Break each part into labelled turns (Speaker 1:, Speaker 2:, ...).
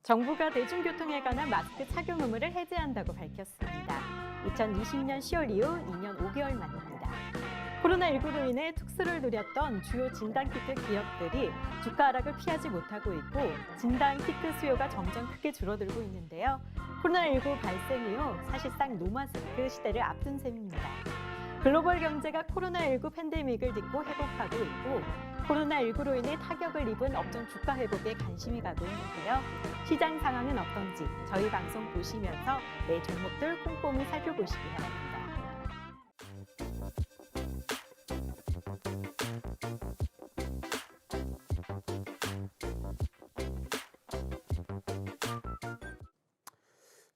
Speaker 1: 정부가 대중교통에 관한 마스크 착용 의무를 해제한다고 밝혔습니다. 2020년 10월 이후 2년 5개월 만입니다. 코로나19로 인해 특수를 누렸던 주요 진단키트 기업들이 주가 하락을 피하지 못하고 있고 진단키트 수요가 점점 크게 줄어들고 있는데요. 코로나19 발생 이후 사실상 노마스크 시대를 앞둔 셈입니다. 글로벌 경제가 코로나19 팬데믹을 딛고 회복하고 있고 코로나19로 인해 타격을 입은 업종 주가 회복에 관심이 가고 있는데요. 시장 상황은 어떤지 저희 방송 보시면서 매 종목들 꼼꼼히 살펴보시기 바랍니다.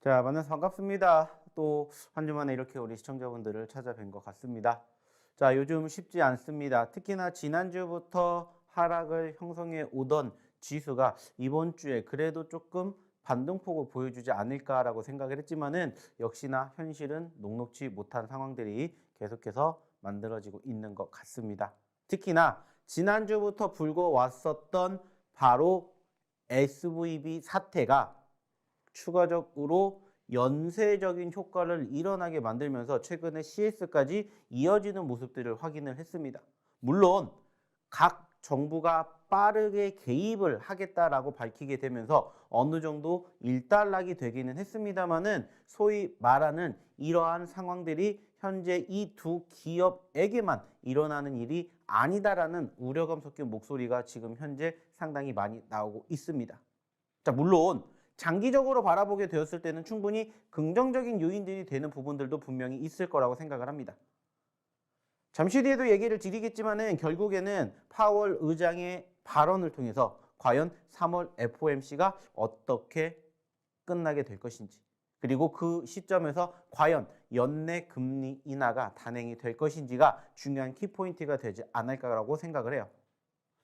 Speaker 2: 자, 만나서 반갑습니다. 또 한 주 만에 이렇게 우리 시청자분들을 찾아뵌 것 같습니다. 자, 요즘 쉽지 않습니다. 특히나 지난주부터 하락을 형성해 오던 지수가 이번 주에 그래도 조금 반등폭을 보여주지 않을까라고 생각을 했지만은 역시나 현실은 녹록지 못한 상황들이 계속해서 만들어지고 있는 것 같습니다. 특히나 지난주부터 불거왔었던 바로 SVB 사태가 추가적으로 연쇄적인 효과를 일어나게 만들면서 최근에 CS까지 이어지는 모습들을 확인을 했습니다. 물론 각 정부가 빠르게 개입을 하겠다라고 밝히게 되면서 어느 정도 일단락이 되기는 했습니다만은 소위 말하는 이러한 상황들이 현재 이 두 기업에게만 일어나는 일이 아니다라는 우려감 섞인 목소리가 지금 현재 상당히 많이 나오고 있습니다. 자, 물론 장기적으로 바라보게 되었을 때는 충분히 긍정적인 요인들이 되는 부분들도 분명히 있을 거라고 생각을 합니다. 잠시 뒤에도 얘기를 드리겠지만은 결국에는 파월 의장의 발언을 통해서 과연 3월 FOMC가 어떻게 끝나게 될 것인지, 그리고 그 시점에서 과연 연내 금리 인하가 단행이 될 것인지가 중요한 키포인트가 되지 않을까라고 생각을 해요.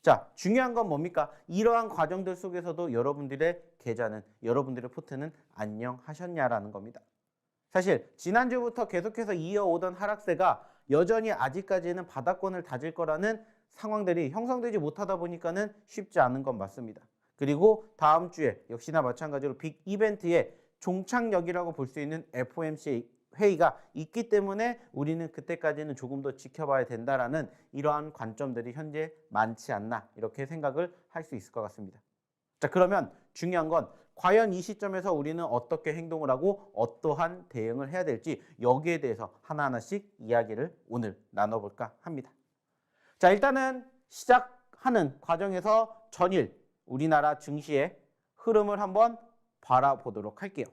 Speaker 2: 자, 중요한 건 뭡니까? 이러한 과정들 속에서도 여러분들의 계좌는, 여러분들의 포트는 안녕하셨냐라는 겁니다. 사실 지난주부터 계속해서 이어오던 하락세가 여전히 아직까지는 바닥권을 다질 거라는 상황들이 형성되지 못하다 보니까는 쉽지 않은 건 맞습니다. 그리고 다음 주에 역시나 마찬가지로 빅 이벤트의 종착역이라고 볼 수 있는 FOMC 회의가 있기 때문에 우리는 그때까지는 조금 더 지켜봐야 된다라는 이러한 관점들이 현재 많지 않나 이렇게 생각을 할 수 있을 것 같습니다. 자, 그러면 중요한 건 과연 이 시점에서 우리는 어떻게 행동을 하고 어떠한 대응을 해야 될지 여기에 대해서 하나하나씩 이야기를 오늘 나눠볼까 합니다. 자, 일단은 시작하는 과정에서 전일 우리나라 증시의 흐름을 한번 바라보도록 할게요.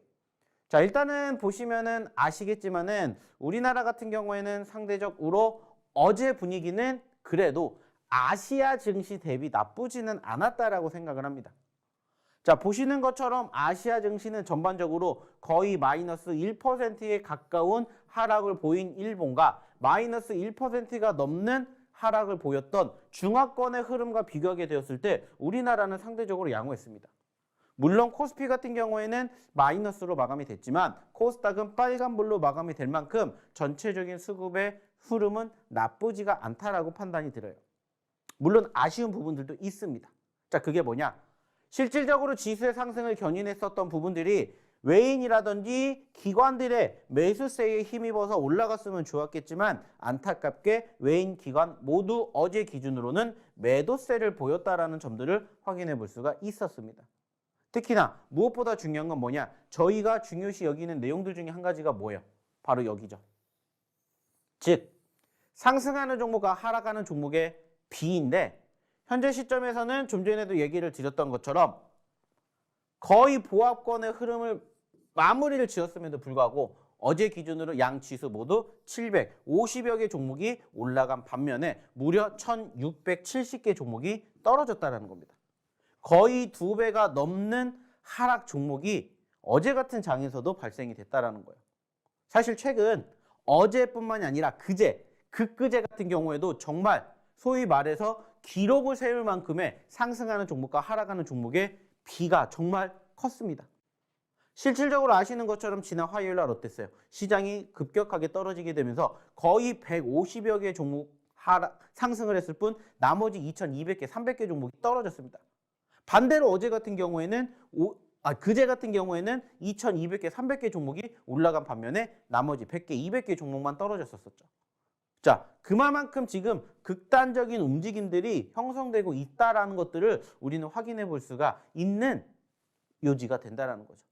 Speaker 2: 자, 일단은 보시면은 아시겠지만은 우리나라 같은 경우에는 상대적으로 어제 분위기는 그래도 아시아 증시 대비 나쁘지는 않았다라고 생각을 합니다. 자, 보시는 것처럼 아시아 증시는 전반적으로 거의 마이너스 1%에 가까운 하락을 보인 일본과 마이너스 1%가 넘는 하락을 보였던 중화권의 흐름과 비교하게 되었을 때 우리나라는 상대적으로 양호했습니다. 물론 코스피 같은 경우에는 마이너스로 마감이 됐지만 코스닥은 빨간불로 마감이 될 만큼 전체적인 수급의 흐름은 나쁘지가 않다라고 판단이 들어요. 물론 아쉬운 부분들도 있습니다. 자, 그게 뭐냐? 실질적으로 지수의 상승을 견인했었던 부분들이 외인이라든지 기관들의 매수세에 힘입어서 올라갔으면 좋았겠지만 안타깝게 외인 기관 모두 어제 기준으로는 매도세를 보였다라는 점들을 확인해 볼 수가 있었습니다. 특히나 무엇보다 중요한 건 뭐냐? 저희가 중요시 여기는 내용들 중에 한 가지가 뭐예요? 바로 여기죠. 즉, 상승하는 종목과 하락하는 종목의 비인데 현재 시점에서는 좀 전에도 얘기를 드렸던 것처럼 거의 보합권의 흐름을 마무리를 지었음에도 불구하고 어제 기준으로 양 지수 모두 750여 개 종목이 올라간 반면에 무려 1670개 종목이 떨어졌다는 겁니다. 거의 2배가 넘는 하락 종목이 어제 같은 장에서도 발생이 됐다는 거예요. 사실 최근 어제뿐만이 아니라 그제 같은 경우에도 정말 소위 말해서 기록을 세울 만큼의 상승하는 종목과 하락하는 종목의 비가 정말 컸습니다. 실질적으로 아시는 것처럼 지난 화요일 날 어땠어요? 시장이 급격하게 떨어지게 되면서 거의 150여 개 종목 상승을 했을 뿐 나머지 2200개, 300개 종목이 떨어졌습니다. 반대로 어제 같은 경우에는 그제 같은 경우에는 2,200개, 300개 종목이 올라간 반면에 나머지 100개, 200개 종목만 떨어졌었죠. 자, 그만큼 지금 극단적인 움직임들이 형성되고 있다라는 것들을 우리는 확인해 볼 수가 있는 요지가 된다라는 거죠.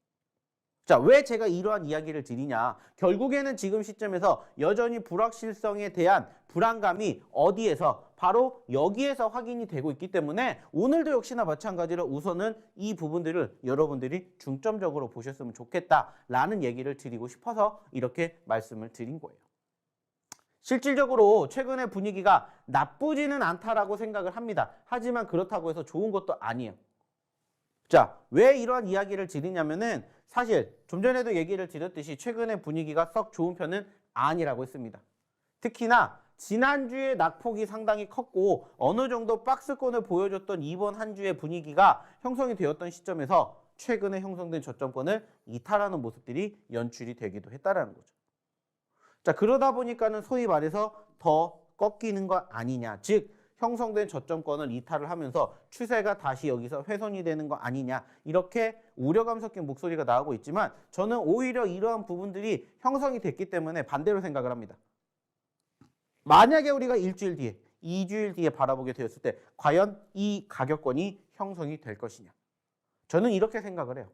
Speaker 2: 자, 왜 제가 이러한 이야기를 드리냐? 결국에는 지금 시점에서 여전히 불확실성에 대한 불안감이 어디에서? 바로 여기에서 확인이 되고 있기 때문에 오늘도 역시나 마찬가지로 우선은 이 부분들을 여러분들이 중점적으로 보셨으면 좋겠다라는 얘기를 드리고 싶어서 이렇게 말씀을 드린 거예요. 실질적으로 최근의 분위기가 나쁘지는 않다라고 생각을 합니다. 하지만 그렇다고 해서 좋은 것도 아니에요. 자, 왜 이러한 이야기를 드리냐면은 사실 좀 전에도 얘기를 드렸듯이 최근의 분위기가 썩 좋은 편은 아니라고 했습니다. 특히나 지난주에 낙폭이 상당히 컸고 어느 정도 박스권을 보여줬던 이번 한 주의 분위기가 형성이 되었던 시점에서 최근에 형성된 저점권을 이탈하는 모습들이 연출이 되기도 했다라는 거죠. 자, 그러다 보니까는 소위 말해서 더 꺾이는 거 아니냐, 즉 형성된 저점권을 이탈을 하면서 추세가 다시 여기서 훼손이 되는 거 아니냐, 이렇게 우려감 섞인 목소리가 나오고 있지만 저는 오히려 이러한 부분들이 형성이 됐기 때문에 반대로 생각을 합니다. 만약에 우리가 일주일 뒤에, 2주일 뒤에 바라보게 되었을 때 과연 이 가격권이 형성이 될 것이냐, 저는 이렇게 생각을 해요.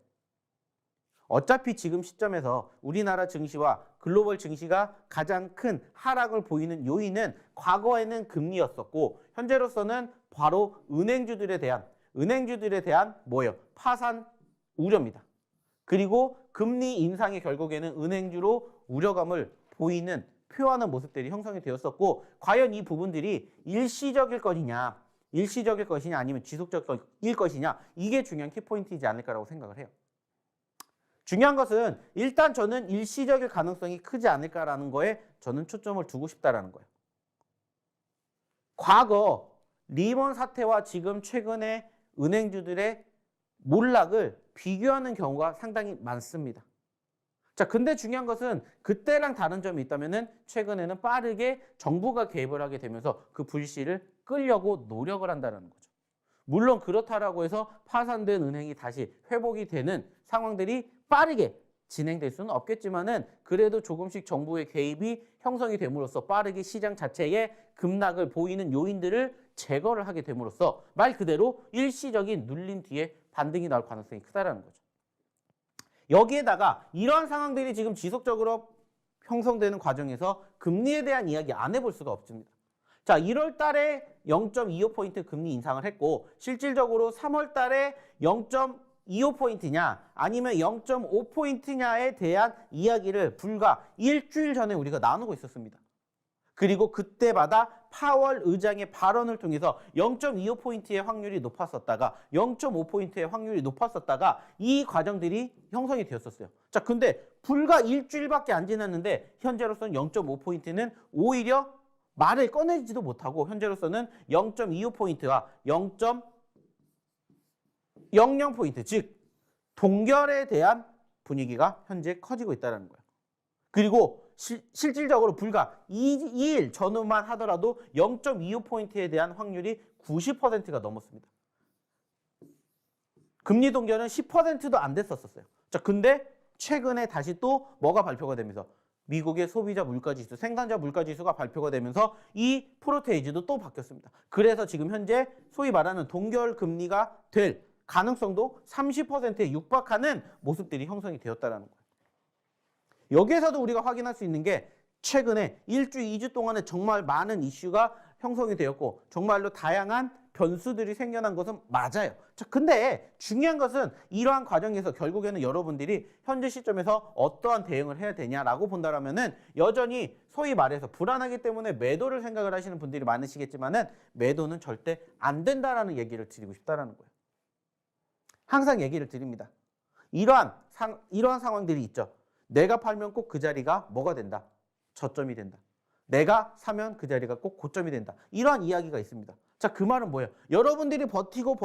Speaker 2: 어차피 지금 시점에서 우리나라 증시와 글로벌 증시가 가장 큰 하락을 보이는 요인은 과거에는 금리였었고 현재로서는 바로 은행주들에 대한 뭐예요? 파산 우려입니다. 그리고 금리 인상이 결국에는 은행주로 우려감을 보이는 표하는 모습들이 형성이 되었었고 과연 이 부분들이 일시적일 것이냐 아니면 지속적일 것이냐, 이게 중요한 키포인트이지 않을까라고 생각을 해요. 중요한 것은 일단 저는 일시적일 가능성이 크지 않을까라는 거에 저는 초점을 두고 싶다라는 거예요. 과거 리먼 사태와 지금 최근의 은행주들의 몰락을 비교하는 경우가 상당히 많습니다. 자, 근데 중요한 것은 그때랑 다른 점이 있다면은 최근에는 빠르게 정부가 개입을 하게 되면서 그 불씨를 끌려고 노력을 한다는 거죠. 물론 그렇다라고 해서 파산된 은행이 다시 회복이 되는 상황들이 빠르게 진행될 수는 없겠지만은 그래도 조금씩 정부의 개입이 형성이 됨으로써 빠르게 시장 자체에 급락을 보이는 요인들을 제거를 하게 됨으로써 말 그대로 일시적인 눌림 뒤에 반등이 나올 가능성이 크다라는 거죠. 여기에다가 이러한 상황들이 지금 지속적으로 형성되는 과정에서 금리에 대한 이야기 안 해볼 수가 없습니다. 자, 1월 달에 0.25포인트 금리 인상을 했고 실질적으로 3월 달에 0.25포인트냐 아니면 0.5포인트냐에 대한 이야기를 불과 일주일 전에 우리가 나누고 있었습니다. 그리고 그때마다 파월 의장의 발언을 통해서 0.25포인트의 확률이 높았었다가 0.5포인트의 확률이 높았었다가 이 과정들이 형성이 되었었어요. 자, 근데 불과 일주일밖에 안 지났는데 현재로서는 0.5포인트는 오히려 말을 꺼내지도 못하고 현재로서는 0.25포인트와 0.00포인트, 즉 동결에 대한 분위기가 현재 커지고 있다는 거예요. 그리고 실질적으로 불과 2일 전후만 하더라도 0.25포인트에 대한 확률이 90%가 넘었습니다. 금리 동결은 10%도 안 됐었어요. 자, 근데 최근에 다시 또 뭐가 발표가 되면서 미국의 소비자 물가지수, 생산자 물가지수가 발표가 되면서 이 프로테이지도 또 바뀌었습니다. 그래서 지금 현재 소위 말하는 동결 금리가 될 가능성도 30%에 육박하는 모습들이 형성이 되었다는 거예요. 여기에서도 우리가 확인할 수 있는 게 최근에 1주, 2주 동안에 정말 많은 이슈가 형성이 되었고 정말로 다양한 변수들이 생겨난 것은 맞아요. 자, 근데 중요한 것은 이러한 과정에서 결국에는 여러분들이 현재 시점에서 어떠한 대응을 해야 되냐라고 본다라면은 여전히 소위 말해서 불안하기 때문에 매도를 생각을 하시는 분들이 많으시겠지만은 매도는 절대 안 된다라는 얘기를 드리고 싶다라는 거예요. 항상 얘기를 드립니다. 이러한 상황들이 있죠. 내가 팔면 꼭 그 자리가 뭐가 된다? 저점이 된다. 내가 사면 그 자리가 꼭 고점이 된다. 이러한 이야기가 있습니다. 자, 그 말은 뭐예요? 여러분들이 버티고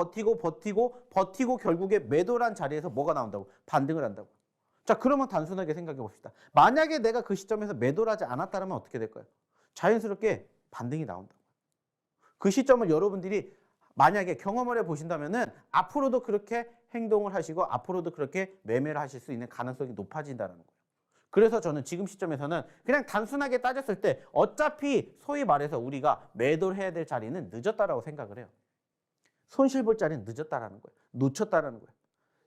Speaker 2: 결국에 매도란 자리에서 뭐가 나온다고? 반등을 한다고. 자, 그러면 단순하게 생각해 봅시다. 만약에 내가 그 시점에서 매도를 하지 않았다면 어떻게 될까요? 자연스럽게 반등이 나온다고. 그 시점을 여러분들이 만약에 경험을 해 보신다면은 앞으로도 그렇게 행동을 하시고 앞으로도 그렇게 매매를 하실 수 있는 가능성이 높아진다는 거예요. 그래서 저는 지금 시점에서는 그냥 단순하게 따졌을 때 어차피 소위 말해서 우리가 매도를 해야 될 자리는 늦었다라고 생각을 해요. 손실 볼 자리는 늦었다라는 거예요. 놓쳤다라는 거예요.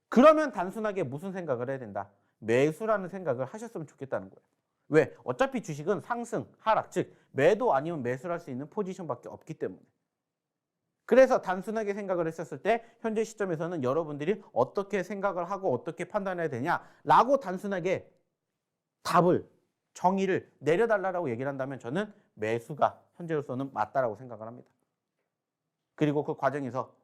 Speaker 2: 그러면 단순하게 무슨 생각을 해야 된다? 매수라는 생각을 하셨으면 좋겠다는 거예요. 왜? 어차피 주식은 상승, 하락, 즉 매도 아니면 매수를 할 수 있는 포지션밖에 없기 때문에. 그래서 단순하게 생각을 했었을 때 현재 시점에서는 여러분들이 어떻게 생각을 하고 어떻게 판단해야 되냐라고 단순하게 답을, 정의를 내려달라고 얘기를 한다면 저는 매수가 현재로서는 맞다라고 생각을 합니다. 그리고 그 과정에서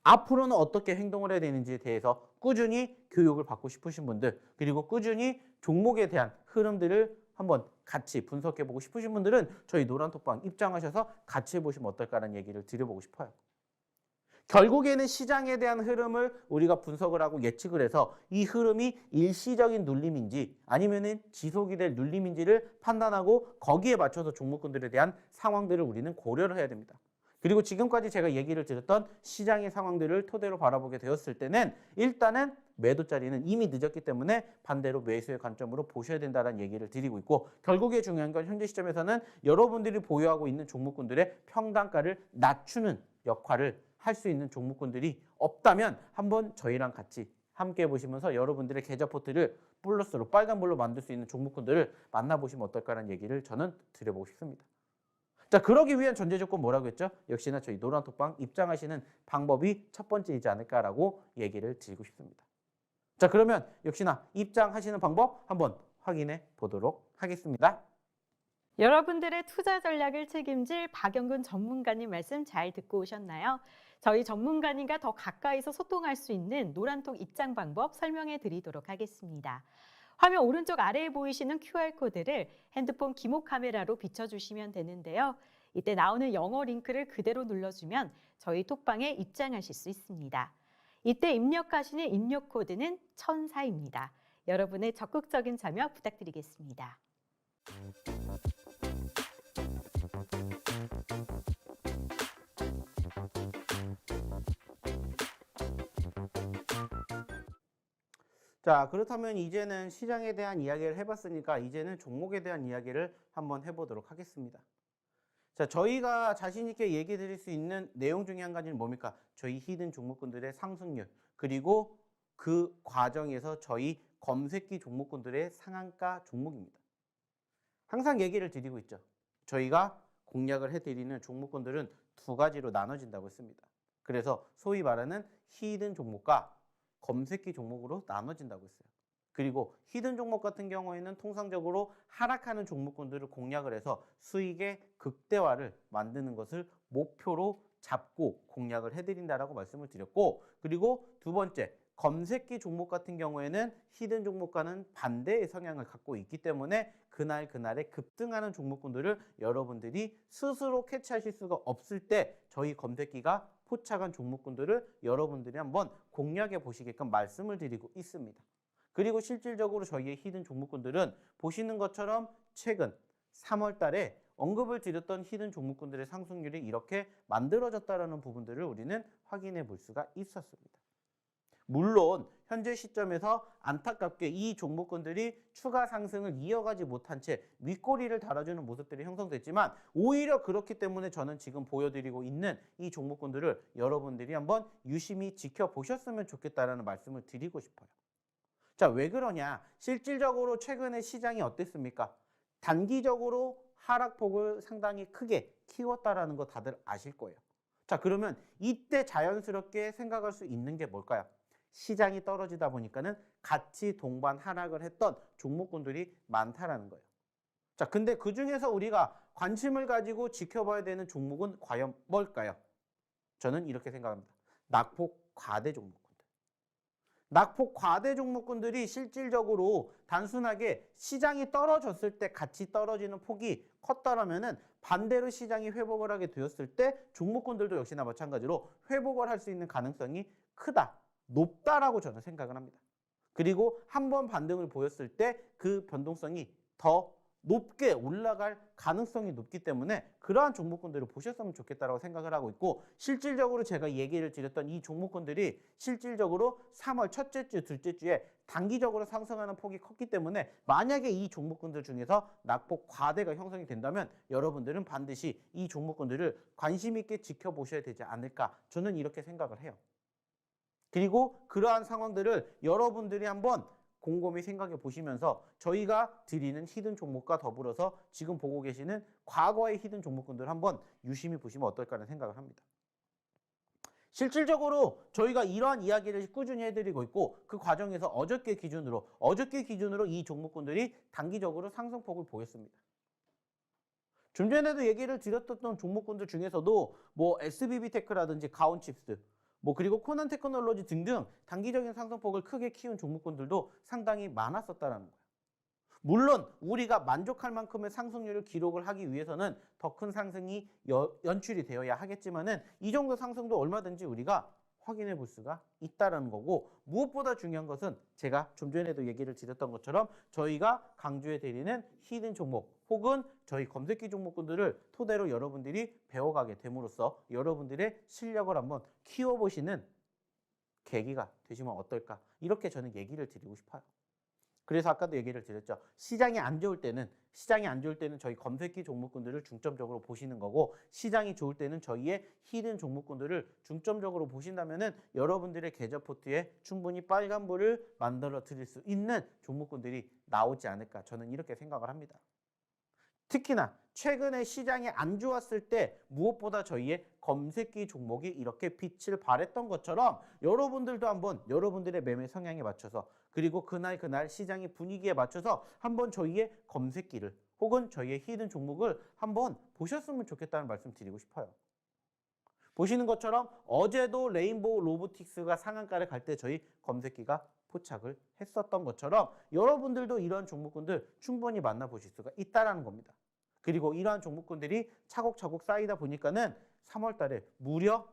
Speaker 2: 앞으로는 어떻게 행동을 해야 되는지에 대해서 꾸준히 교육을 받고 싶으신 분들, 그리고 꾸준히 종목에 대한 흐름들을 한번 같이 분석해보고 싶으신 분들은 저희 노란톡방 입장하셔서 같이 해보시면 어떨까라는 얘기를 드려보고 싶어요. 결국에는 시장에 대한 흐름을 우리가 분석을 하고 예측을 해서 이 흐름이 일시적인 눌림인지 아니면은 지속이 될 눌림인지를 판단하고 거기에 맞춰서 종목군들에 대한 상황들을 우리는 고려를 해야 됩니다. 그리고 지금까지 제가 얘기를 드렸던 시장의 상황들을 토대로 바라보게 되었을 때는 일단은 매도 자리는 이미 늦었기 때문에 반대로 매수의 관점으로 보셔야 된다는 얘기를 드리고 있고, 결국에 중요한 건 현재 시점에서는 여러분들이 보유하고 있는 종목군들의 평단가를 낮추는 역할을 할 수 있는 종목군들이 없다면 한번 저희랑 같이 함께 보시면서 여러분들의 계좌 포트를 플러스로 빨간불로 만들 수 있는 종목군들을 만나보시면 어떨까라는 얘기를 저는 드려보고 싶습니다. 자, 그러기 위한 전제 조건 뭐라고 했죠? 역시나 저희 노란톡방 입장하시는 방법이 첫 번째이지 않을까라고 얘기를 드리고 싶습니다. 자, 그러면 역시나 입장하시는 방법 한번 확인해 보도록 하겠습니다.
Speaker 1: 여러분들의 투자 전략을 책임질 박영근 전문가님 말씀 잘 듣고 오셨나요? 저희 전문가님과 더 가까이서 소통할 수 있는 노란톡 입장 방법 설명해 드리도록 하겠습니다. 화면 오른쪽 아래에 보이시는 QR코드를 핸드폰 기목 카메라로 비춰주시면 되는데요. 이때 나오는 영어 링크를 그대로 눌러주면 저희 톡방에 입장하실 수 있습니다. 이때 입력하시는 입력 코드는 1004입니다. 여러분의 적극적인 참여 부탁드리겠습니다.
Speaker 2: 자, 그렇다면 이제는 시장에 대한 이야기를 해봤으니까 이제는 종목에 대한 이야기를 한번 해보도록 하겠습니다. 자, 저희가 자신 있게 얘기 드릴 수 있는 내용 중에 한 가지는 뭡니까? 저희 히든 종목군들의 상승률, 그리고 그 과정에서 저희 검색기 종목군들의 상한가 종목입니다. 항상 얘기를 드리고 있죠. 저희가 공략을 해드리는 종목군들은 두 가지로 나눠진다고 했습니다. 그래서 소위 말하는 히든 종목과 검색기 종목으로 나눠진다고 했어요. 그리고 히든 종목 같은 경우에는 통상적으로 하락하는 종목군들을 공략을 해서 수익의 극대화를 만드는 것을 목표로 잡고 공략을 해드린다라고 말씀을 드렸고, 그리고 두 번째, 검색기 종목 같은 경우에는 히든 종목과는 반대의 성향을 갖고 있기 때문에 그날에 급등하는 종목군들을 여러분들이 스스로 캐치하실 수가 없을 때 저희 검색기가 포착한 종목군들을 여러분들이 한번 공략해 보시게끔 말씀을 드리고 있습니다. 그리고 실질적으로 저희의 히든 종목군들은 보시는 것처럼 최근 3월 달에 언급을 드렸던 히든 종목군들의 상승률이 이렇게 만들어졌다는 부분들을 우리는 확인해 볼 수가 있었습니다. 물론 현재 시점에서 안타깝게 이 종목군들이 추가 상승을 이어가지 못한 채 윗꼬리를 달아주는 모습들이 형성됐지만, 오히려 그렇기 때문에 저는 지금 보여드리고 있는 이 종목군들을 여러분들이 한번 유심히 지켜보셨으면 좋겠다라는 말씀을 드리고 싶어요. 자, 왜 그러냐? 실질적으로 최근에 시장이 어땠습니까? 단기적으로 하락폭을 상당히 크게 키웠다라는 거 다들 아실 거예요. 자, 그러면 이때 자연스럽게 생각할 수 있는 게 뭘까요? 시장이 떨어지다 보니까는 같이 동반 하락을 했던 종목군들이 많다라는 거예요. 자, 근데 그 중에서 우리가 관심을 가지고 지켜봐야 되는 종목은 과연 뭘까요? 저는 이렇게 생각합니다. 낙폭 과대 종목군들. 낙폭 과대 종목군들이 실질적으로 단순하게 시장이 떨어졌을 때 같이 떨어지는 폭이 컸다라면은 반대로 시장이 회복을 하게 되었을 때 종목군들도 역시나 마찬가지로 회복을 할 수 있는 가능성이 크다, 높다라고 저는 생각을 합니다. 그리고 한번 반등을 보였을 때 그 변동성이 더 높게 올라갈 가능성이 높기 때문에 그러한 종목군들을 보셨으면 좋겠다라고 생각을 하고 있고, 실질적으로 제가 얘기를 드렸던 이 종목군들이 실질적으로 3월 첫째 주, 둘째 주에 단기적으로 상승하는 폭이 컸기 때문에 만약에 이 종목군들 중에서 낙폭 과대가 형성이 된다면 여러분들은 반드시 이 종목군들을 관심 있게 지켜보셔야 되지 않을까, 저는 이렇게 생각을 해요. 그리고 그러한 상황들을 여러분들이 한번 곰곰이 생각해 보시면서 저희가 드리는 히든 종목과 더불어서 지금 보고 계시는 과거의 히든 종목군들 한번 유심히 보시면 어떨까라는 생각을 합니다. 실질적으로 저희가 이러한 이야기를 꾸준히 해드리고 있고, 그 과정에서 어저께 기준으로 이 종목군들이 단기적으로 상승폭을 보였습니다. 좀 전에도 얘기를 드렸던 종목군들 중에서도 뭐 SBB테크라든지 가온칩스, 뭐 그리고 코난 테크놀로지 등등 단기적인 상승폭을 크게 키운 종목군들도 상당히 많았었다는 거예요. 물론 우리가 만족할 만큼의 상승률을 기록을 하기 위해서는 더 큰 상승이 연출이 되어야 하겠지만은 이 정도 상승도 얼마든지 우리가 확인해 볼 수가 있다라는 거고, 무엇보다 중요한 것은 제가 좀 전에도 얘기를 드렸던 것처럼 저희가 강조해 드리는 히든 종목 혹은 저희 검색기 종목군들을 토대로 여러분들이 배워가게 됨으로써 여러분들의 실력을 한번 키워보시는 계기가 되시면 어떨까, 이렇게 저는 얘기를 드리고 싶어요. 그래서 아까도 얘기를 드렸죠. 시장이 안 좋을 때는 저희 검색기 종목군들을 중점적으로 보시는 거고, 시장이 좋을 때는 저희의 히든 종목군들을 중점적으로 보신다면은 여러분들의 계좌 포트에 충분히 빨간불을 만들어 드릴 수 있는 종목군들이 나오지 않을까, 저는 이렇게 생각을 합니다. 특히나 최근에 시장이 안 좋았을 때 무엇보다 저희의 검색기 종목이 이렇게 빛을 발했던 것처럼 여러분들도 한번 여러분들의 매매 성향에 맞춰서, 그리고 그날 시장의 분위기에 맞춰서 한번 저희의 검색기를 혹은 저희의 히든 종목을 한번 보셨으면 좋겠다는 말씀 드리고 싶어요. 보시는 것처럼 어제도 레인보우 로보틱스가 상한가를 갈 때 저희 검색기가 포착을 했었던 것처럼 여러분들도 이러한 종목군들 충분히 만나보실 수가 있다는 겁니다. 그리고 이러한 종목군들이 차곡차곡 쌓이다 보니까는 3월 달에 무려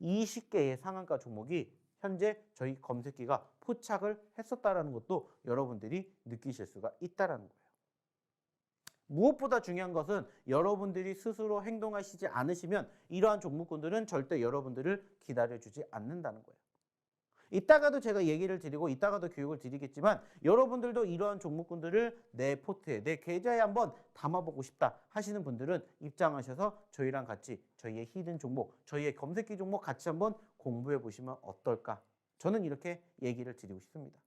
Speaker 2: 20개의 상한가 종목이 현재 저희 검색기가 포착을 했었다는 것도 여러분들이 느끼실 수가 있다는 거예요. 무엇보다 중요한 것은 여러분들이 스스로 행동하시지 않으시면 이러한 종목군들은 절대 여러분들을 기다려주지 않는다는 거예요. 이따가도 제가 얘기를 드리고 이따가도 교육을 드리겠지만, 여러분들도 이러한 종목군들을 내 포트에, 내 계좌에 한번 담아보고 싶다 하시는 분들은 입장하셔서 저희랑 같이 저희의 히든 종목, 저희의 검색기 종목 같이 한번 공부해 보시면 어떨까, 저는 이렇게 얘기를 드리고 싶습니다.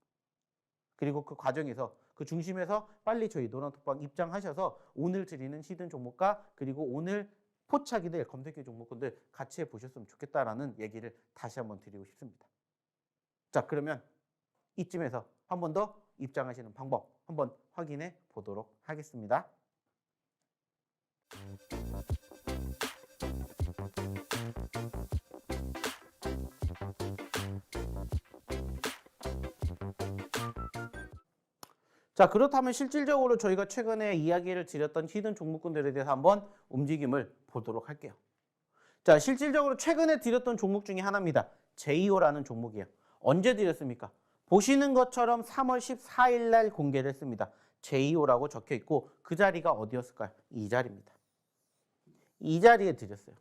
Speaker 2: 그리고 그 과정에서 그 중심에서 빨리 저희 노란톡방 입장하셔서 오늘 드리는 히든 종목과 그리고 오늘 포착이 될 검색기 종목군들 같이 해보셨으면 좋겠다라는 얘기를 다시 한번 드리고 싶습니다. 자, 그러면 이쯤에서 한 번 더 입장하시는 방법 한번 확인해 보도록 하겠습니다. 자, 그렇다면 실질적으로 저희가 최근에 이야기를 드렸던 히든 종목군들에 대해서 한번 움직임을 보도록 할게요. 자, 실질적으로 최근에 드렸던 종목 중에 하나입니다. 제이오라는 종목이에요. 언제 드렸습니까? 보시는 것처럼 3월 14일 날 공개를 했습니다. 제이오라고 적혀 있고 그 자리가 어디였을까요? 이 자리입니다. 이 자리에 드렸어요.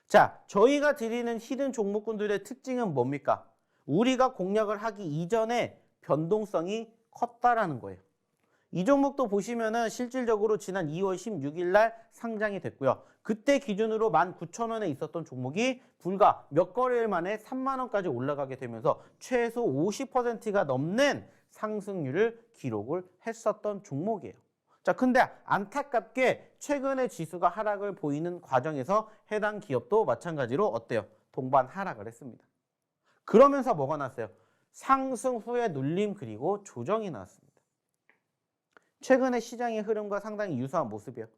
Speaker 2: 자, 저희가 드리는 히든 종목군들의 특징은 뭡니까? 우리가 공략을 하기 이전에 변동성이 컸다라는 거예요. 이 종목도 보시면은 실질적으로 지난 2월 16일 날 상장이 됐고요. 그때 기준으로 19,000원에 있었던 종목이 불과 몇 거래일 만에 3만 원까지 올라가게 되면서 최소 50%가 넘는 상승률을 기록을 했었던 종목이에요. 자, 근데 안타깝게 최근에 지수가 하락을 보이는 과정에서 해당 기업도 마찬가지로 어때요? 동반 하락을 했습니다. 그러면서 뭐가 났어요? 상승 후에 눌림 그리고 조정이 나왔습니다. 최근에 시장의 흐름과 상당히 유사한 모습이에요.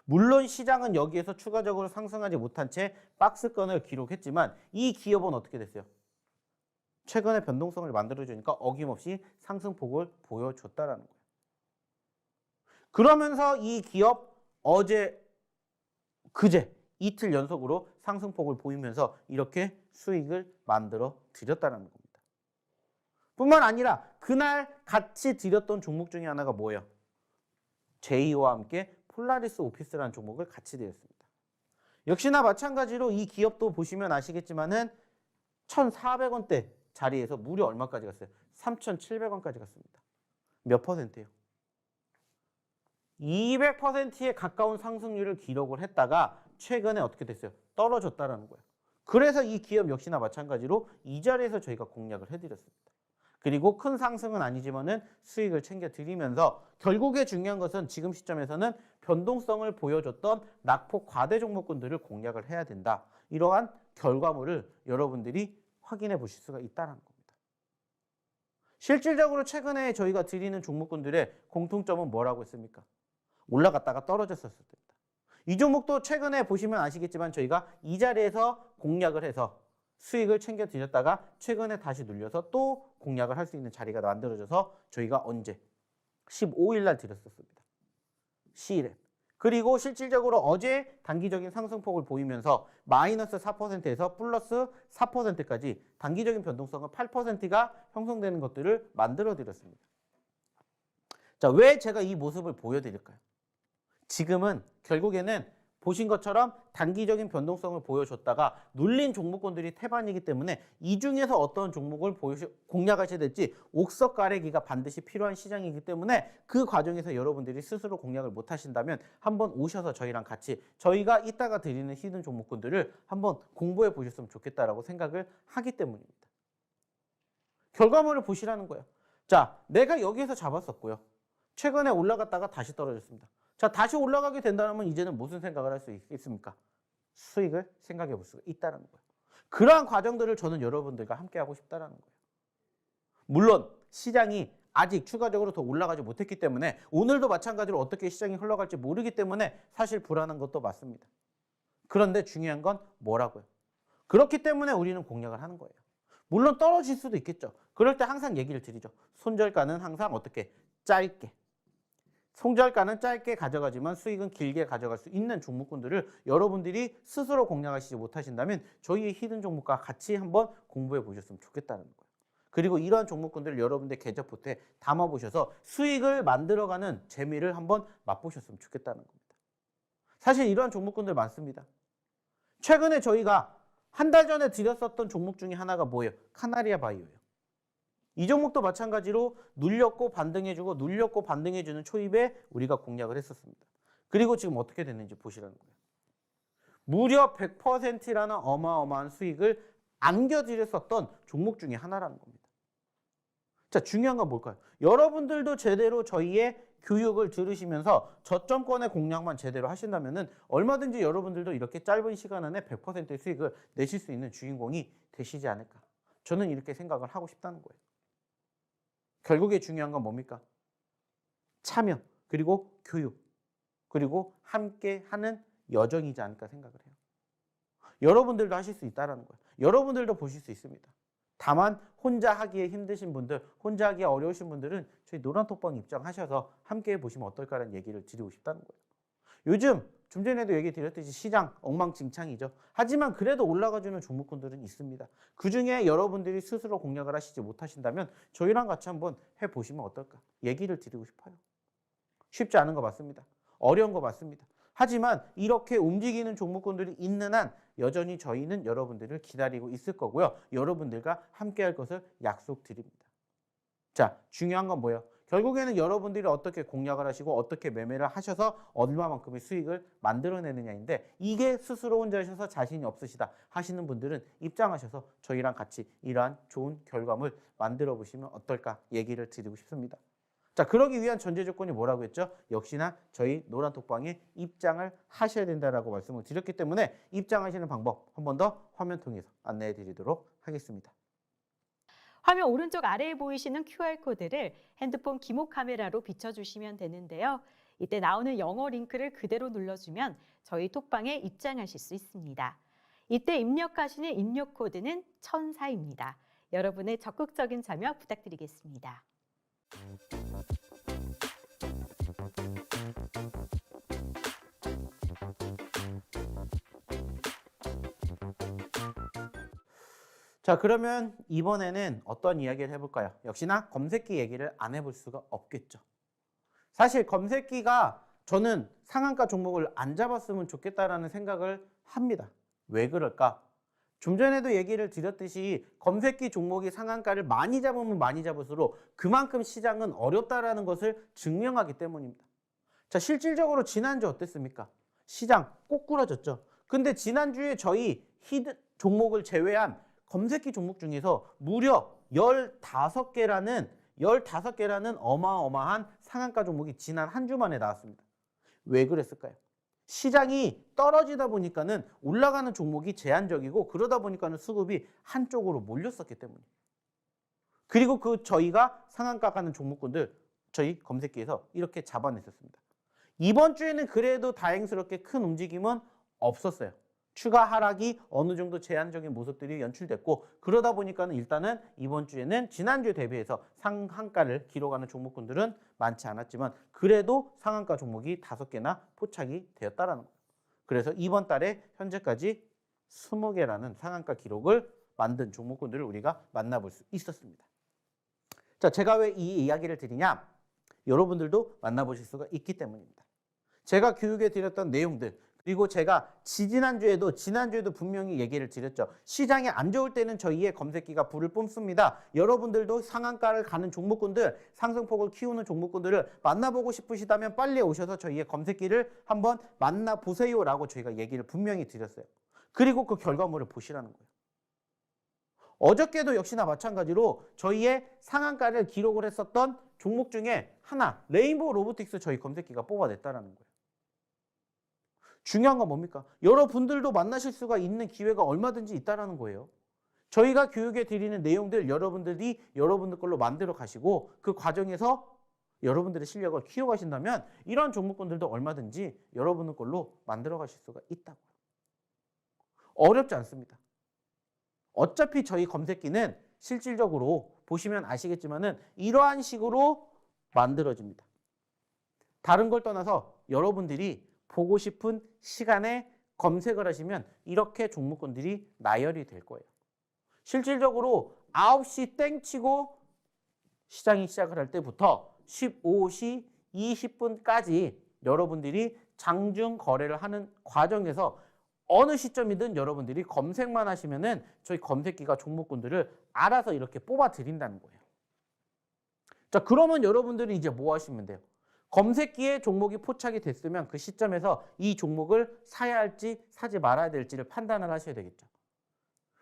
Speaker 2: 물론 시장은 여기에서 추가적으로 상승하지 못한 채 박스권을 기록했지만 이 기업은 어떻게 됐어요? 최근에 변동성을 만들어주니까 어김없이 상승폭을 보여줬다라는 거예요. 그러면서 이 기업 그제 이틀 연속으로 상승폭을 보이면서 이렇게 수익을 만들어 드렸다는 겁니다. 뿐만 아니라 그날 같이 드렸던 종목 중에 하나가 뭐예요? 제이와 함께 폴라리스 오피스라는 종목을 같이 드렸습니다. 역시나 마찬가지로 이 기업도 보시면 아시겠지만은 1,400원대 자리에서 무려 얼마까지 갔어요? 3,700원까지 갔습니다. 몇 퍼센트예요? 200%에 가까운 상승률을 기록을 했다가 최근에 어떻게 됐어요? 떨어졌다라는 거예요. 그래서 이 기업 역시나 마찬가지로 이 자리에서 저희가 공략을 해드렸습니다. 그리고 큰 상승은 아니지만은 수익을 챙겨드리면서 결국에 중요한 것은 지금 시점에서는 변동성을 보여줬던 낙폭 과대 종목군들을 공략을 해야 된다. 이러한 결과물을 여러분들이 확인해 보실 수가 있다는 겁니다. 실질적으로 최근에 저희가 드리는 종목군들의 공통점은 뭐라고 했습니까? 올라갔다가 떨어졌었을 때입니다. 이 종목도 최근에 보시면 아시겠지만 저희가 이 자리에서 공략을 해서 수익을 챙겨 드렸다가 최근에 다시 눌려서 또 공략을 할 수 있는 자리가 만들어져서 저희가 언제? 15일 날 드렸었습니다. C랩. 그리고 실질적으로 어제 단기적인 상승폭을 보이면서 마이너스 4%에서 플러스 4%까지 단기적인 변동성은 8%가 형성되는 것들을 만들어 드렸습니다. 자, 왜 제가 이 모습을 보여드릴까요? 지금은 결국에는 보신 것처럼 단기적인 변동성을 보여줬다가 눌린 종목군들이 태반이기 때문에 이 중에서 어떤 종목을 공략하셔야 될지 옥석 가래기가 반드시 필요한 시장이기 때문에 그 과정에서 여러분들이 스스로 공략을 못 하신다면 한번 오셔서 저희랑 같이 저희가 이따가 드리는 히든 종목군들을 한번 공부해 보셨으면 좋겠다라고 생각을 하기 때문입니다. 결과물을 보시라는 거예요. 자, 내가 여기에서 잡았었고요. 최근에 올라갔다가 다시 떨어졌습니다. 자, 다시 올라가게 된다면 이제는 무슨 생각을 할 수 있습니까? 수익을 생각해 볼 수가 있다는 거예요. 그러한 과정들을 저는 여러분들과 함께 하고 싶다는 거예요. 물론 시장이 아직 추가적으로 더 올라가지 못했기 때문에 오늘도 마찬가지로 어떻게 시장이 흘러갈지 모르기 때문에 사실 불안한 것도 맞습니다. 그런데 중요한 건 뭐라고요? 그렇기 때문에 우리는 공략을 하는 거예요. 물론 떨어질 수도 있겠죠. 그럴 때 항상 얘기를 드리죠. 손절가는 항상 어떻게? 짧게. 손절가는 짧게 가져가지만 수익은 길게 가져갈 수 있는 종목군들을 여러분들이 스스로 공략하시지 못하신다면 저희의 히든 종목과 같이 한번 공부해 보셨으면 좋겠다는 거예요. 그리고 이러한 종목군들을 여러분들 계좌포트에 담아보셔서 수익을 만들어가는 재미를 한번 맛보셨으면 좋겠다는 겁니다. 사실 이러한 종목군들 많습니다. 최근에 저희가 한 달 전에 드렸었던 종목 중에 하나가 뭐예요? 카나리아 바이오예요. 이 종목도 마찬가지로 눌렸고 반등해주고 눌렸고 반등해주는 초입에 우리가 공략을 했었습니다. 그리고 지금 어떻게 됐는지 보시라는 거예요. 무려 100%라는 어마어마한 수익을 안겨드렸었던 종목 중에 하나라는 겁니다. 자, 중요한 건 뭘까요? 여러분들도 제대로 저희의 교육을 들으시면서 저점권의 공략만 제대로 하신다면 얼마든지 여러분들도 이렇게 짧은 시간 안에 100%의 수익을 내실 수 있는 주인공이 되시지 않을까. 저는 이렇게 생각을 하고 싶다는 거예요. 결국에 중요한 건 뭡니까? 참여, 그리고 교육, 그리고 함께 하는 여정이지 않을까 생각을 해요. 여러분들도 하실 수 있다는 거예요. 여러분들도 보실 수 있습니다. 다만 혼자 하기에 힘드신 분들, 혼자 하기에 어려우신 분들은 저희 노란톡방 입장하셔서 함께 해보시면 어떨까라는 얘기를 드리고 싶다는 거예요. 요즘 좀 전에도 얘기 드렸듯이 시장 엉망진창이죠. 하지만 그래도 올라가주는 종목군들은 있습니다. 그중에 여러분들이 스스로 공략을 하시지 못하신다면 저희랑 같이 한번 해보시면 어떨까? 얘기를 드리고 싶어요. 쉽지 않은 거 맞습니다. 어려운 거 맞습니다. 하지만 이렇게 움직이는 종목군들이 있는 한 여전히 저희는 여러분들을 기다리고 있을 거고요. 여러분들과 함께 할 것을 약속드립니다. 자, 중요한 건 뭐예요? 결국에는 여러분들이 어떻게 공략을 하시고 어떻게 매매를 하셔서 얼마만큼의 수익을 만들어내느냐인데 이게 스스로 혼자 하셔서 자신이 없으시다 하시는 분들은 입장하셔서 저희랑 같이 이러한 좋은 결과물 만들어 보시면 어떨까 얘기를 드리고 싶습니다. 자, 그러기 위한 전제 조건이 뭐라고 했죠? 역시나 저희 노란톡방에 입장을 하셔야 된다라고 말씀을 드렸기 때문에 입장하시는 방법 한 번 더 화면 통해서 안내해 드리도록 하겠습니다.
Speaker 1: 화면 오른쪽 아래에 보이시는 QR코드를 핸드폰 기목 카메라로 비춰주시면 되는데요. 이때 나오는 영어 링크를 그대로 눌러주면 저희 톡방에 입장하실 수 있습니다. 이때 입력하시는 입력 코드는 1004입니다. 여러분의 적극적인 참여 부탁드리겠습니다.
Speaker 2: 자, 그러면 이번에는 어떤 이야기를 해볼까요? 역시나 검색기 얘기를 안 해볼 수가 없겠죠. 사실 검색기가 저는 상한가 종목을 안 잡았으면 좋겠다라는 생각을 합니다. 왜 그럴까? 좀 전에도 얘기를 드렸듯이 검색기 종목이 상한가를 많이 잡으면 많이 잡을수록 그만큼 시장은 어렵다라는 것을 증명하기 때문입니다. 자, 실질적으로 지난주 어땠습니까? 시장 꼬꾸라졌죠. 근데 지난주에 저희 히든 종목을 제외한 검색기 종목 중에서 무려 15개라는 어마어마한 상한가 종목이 지난 한 주 만에 나왔습니다. 왜 그랬을까요? 시장이 떨어지다 보니까는 올라가는 종목이 제한적이고 그러다 보니까는 수급이 한쪽으로 몰렸었기 때문이에요. 그리고 저희가 상한가 가는 종목군들 저희 검색기에서 이렇게 잡아냈었습니다. 이번 주에는 그래도 다행스럽게 큰 움직임은 없었어요. 추가 하락이 어느 정도 제한적인 모습들이 연출됐고 그러다 보니까는 일단은 이번 주에는 지난주에 대비해서 상한가를 기록하는 종목군들은 많지 않았지만 그래도 상한가 종목이 5개나 포착이 되었다라는 거예요. 그래서 이번 달에 현재까지 20개라는 상한가 기록을 만든 종목군들을 우리가 만나볼 수 있었습니다. 자, 제가 왜 이 이야기를 드리냐? 여러분들도 만나보실 수가 있기 때문입니다. 제가 교육해 드렸던 내용들 그리고 제가 지난주에도 분명히 얘기를 드렸죠. 시장이 안 좋을 때는 저희의 검색기가 불을 뿜습니다. 여러분들도 상한가를 가는 종목군들, 상승폭을 키우는 종목군들을 만나보고 싶으시다면 빨리 오셔서 저희의 검색기를 한번 만나보세요라고 저희가 얘기를 분명히 드렸어요. 그리고 그 결과물을 보시라는 거예요. 어저께도 역시나 마찬가지로 저희의 상한가를 기록을 했었던 종목 중에 하나, 레인보우 로보틱스 저희 검색기가 뽑아냈다는 거예요. 중요한 건 뭡니까? 여러분들도 만나실 수가 있는 기회가 얼마든지 있다는 거예요. 저희가 교육해 드리는 내용들 여러분들이 여러분들 걸로 만들어 가시고 그 과정에서 여러분들의 실력을 키워가신다면 이런 종목군들도 얼마든지 여러분들 걸로 만들어 가실 수가 있다고요. 어렵지 않습니다. 어차피 저희 검색기는 실질적으로 보시면 아시겠지만은 이러한 식으로 만들어집니다. 다른 걸 떠나서 여러분들이 보고 싶은 시간에 검색을 하시면 이렇게 종목군들이 나열이 될 거예요. 실질적으로 9시 땡 치고 시장이 시작을 할 때부터 15시 20분까지 여러분들이 장중 거래를 하는 과정에서 어느 시점이든 여러분들이 검색만 하시면은 저희 검색기가 종목군들을 알아서 이렇게 뽑아 드린다는 거예요. 자, 그러면 여러분들이 이제 뭐 하시면 돼요? 검색기에 종목이 포착이 됐으면 그 시점에서 이 종목을 사야 할지 사지 말아야 될지를 판단을 하셔야 되겠죠.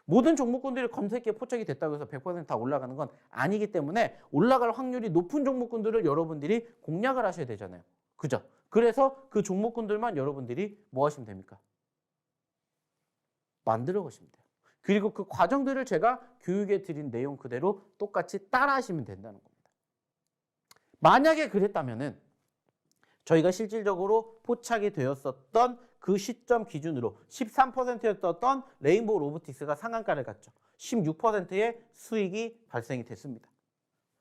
Speaker 2: 모든 종목군들이 검색기에 포착이 됐다고 해서 100% 다 올라가는 건 아니기 때문에 올라갈 확률이 높은 종목군들을 여러분들이 공략을 하셔야 되잖아요. 그죠? 그래서 그 종목군들만 여러분들이 뭐 하시면 됩니까? 만들어 가시면 돼요. 그리고 그 과정들을 제가 교육해 드린 내용 그대로 똑같이 따라 하시면 된다는 겁니다. 만약에 그랬다면은 저희가 실질적으로 포착이 되었었던 그 시점 기준으로 13%였던 레인보우 로보틱스가 상한가를 갔죠. 16%의 수익이 발생이 됐습니다.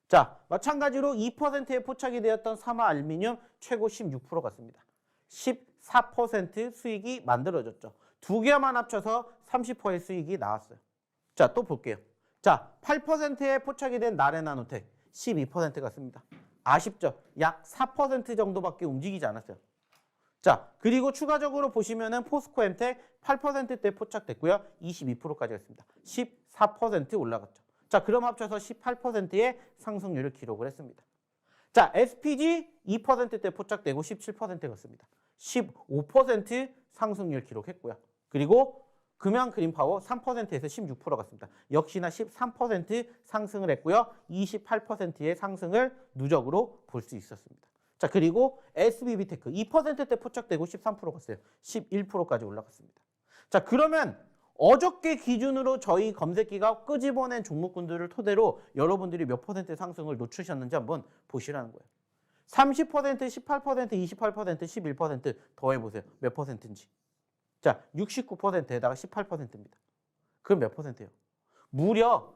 Speaker 2: 자, 마찬가지로 2%에 포착이 되었던 사마알루미늄 최고 16% 갔습니다. 14% 수익이 만들어졌죠. 두 개만 합쳐서 30%의 수익이 나왔어요. 자, 또 볼게요. 자, 8%에 포착이 된 나레나노텍 12% 갔습니다. 아쉽죠? 약 4% 정도밖에 움직이지 않았어요. 자, 그리고 추가적으로 보시면은 포스코엠텍 8%대 포착됐고요. 22%까지 갔습니다. 14% 올라갔죠. 자, 그럼 합쳐서 18%의 상승률을 기록을 했습니다. 자, SPG 2%대 포착되고 17% 갔습니다. 15% 상승률 기록했고요. 그리고 금양 그린파워 3%에서 16% 갔습니다. 역시나 13% 상승을 했고요. 28%의 상승을 누적으로 볼 수 있었습니다. 자, 그리고 SBB테크 2%대 포착되고 13% 갔어요. 11%까지 올라갔습니다. 자, 그러면 어저께 기준으로 저희 검색기가 끄집어낸 종목군들을 토대로 여러분들이 몇 %의 상승을 놓치셨는지 한번 보시라는 거예요. 30%, 18%, 28%, 11% 더해보세요. 몇 %인지. 자, 69%에다가 18%입니다. 그럼 몇 %예요? 무려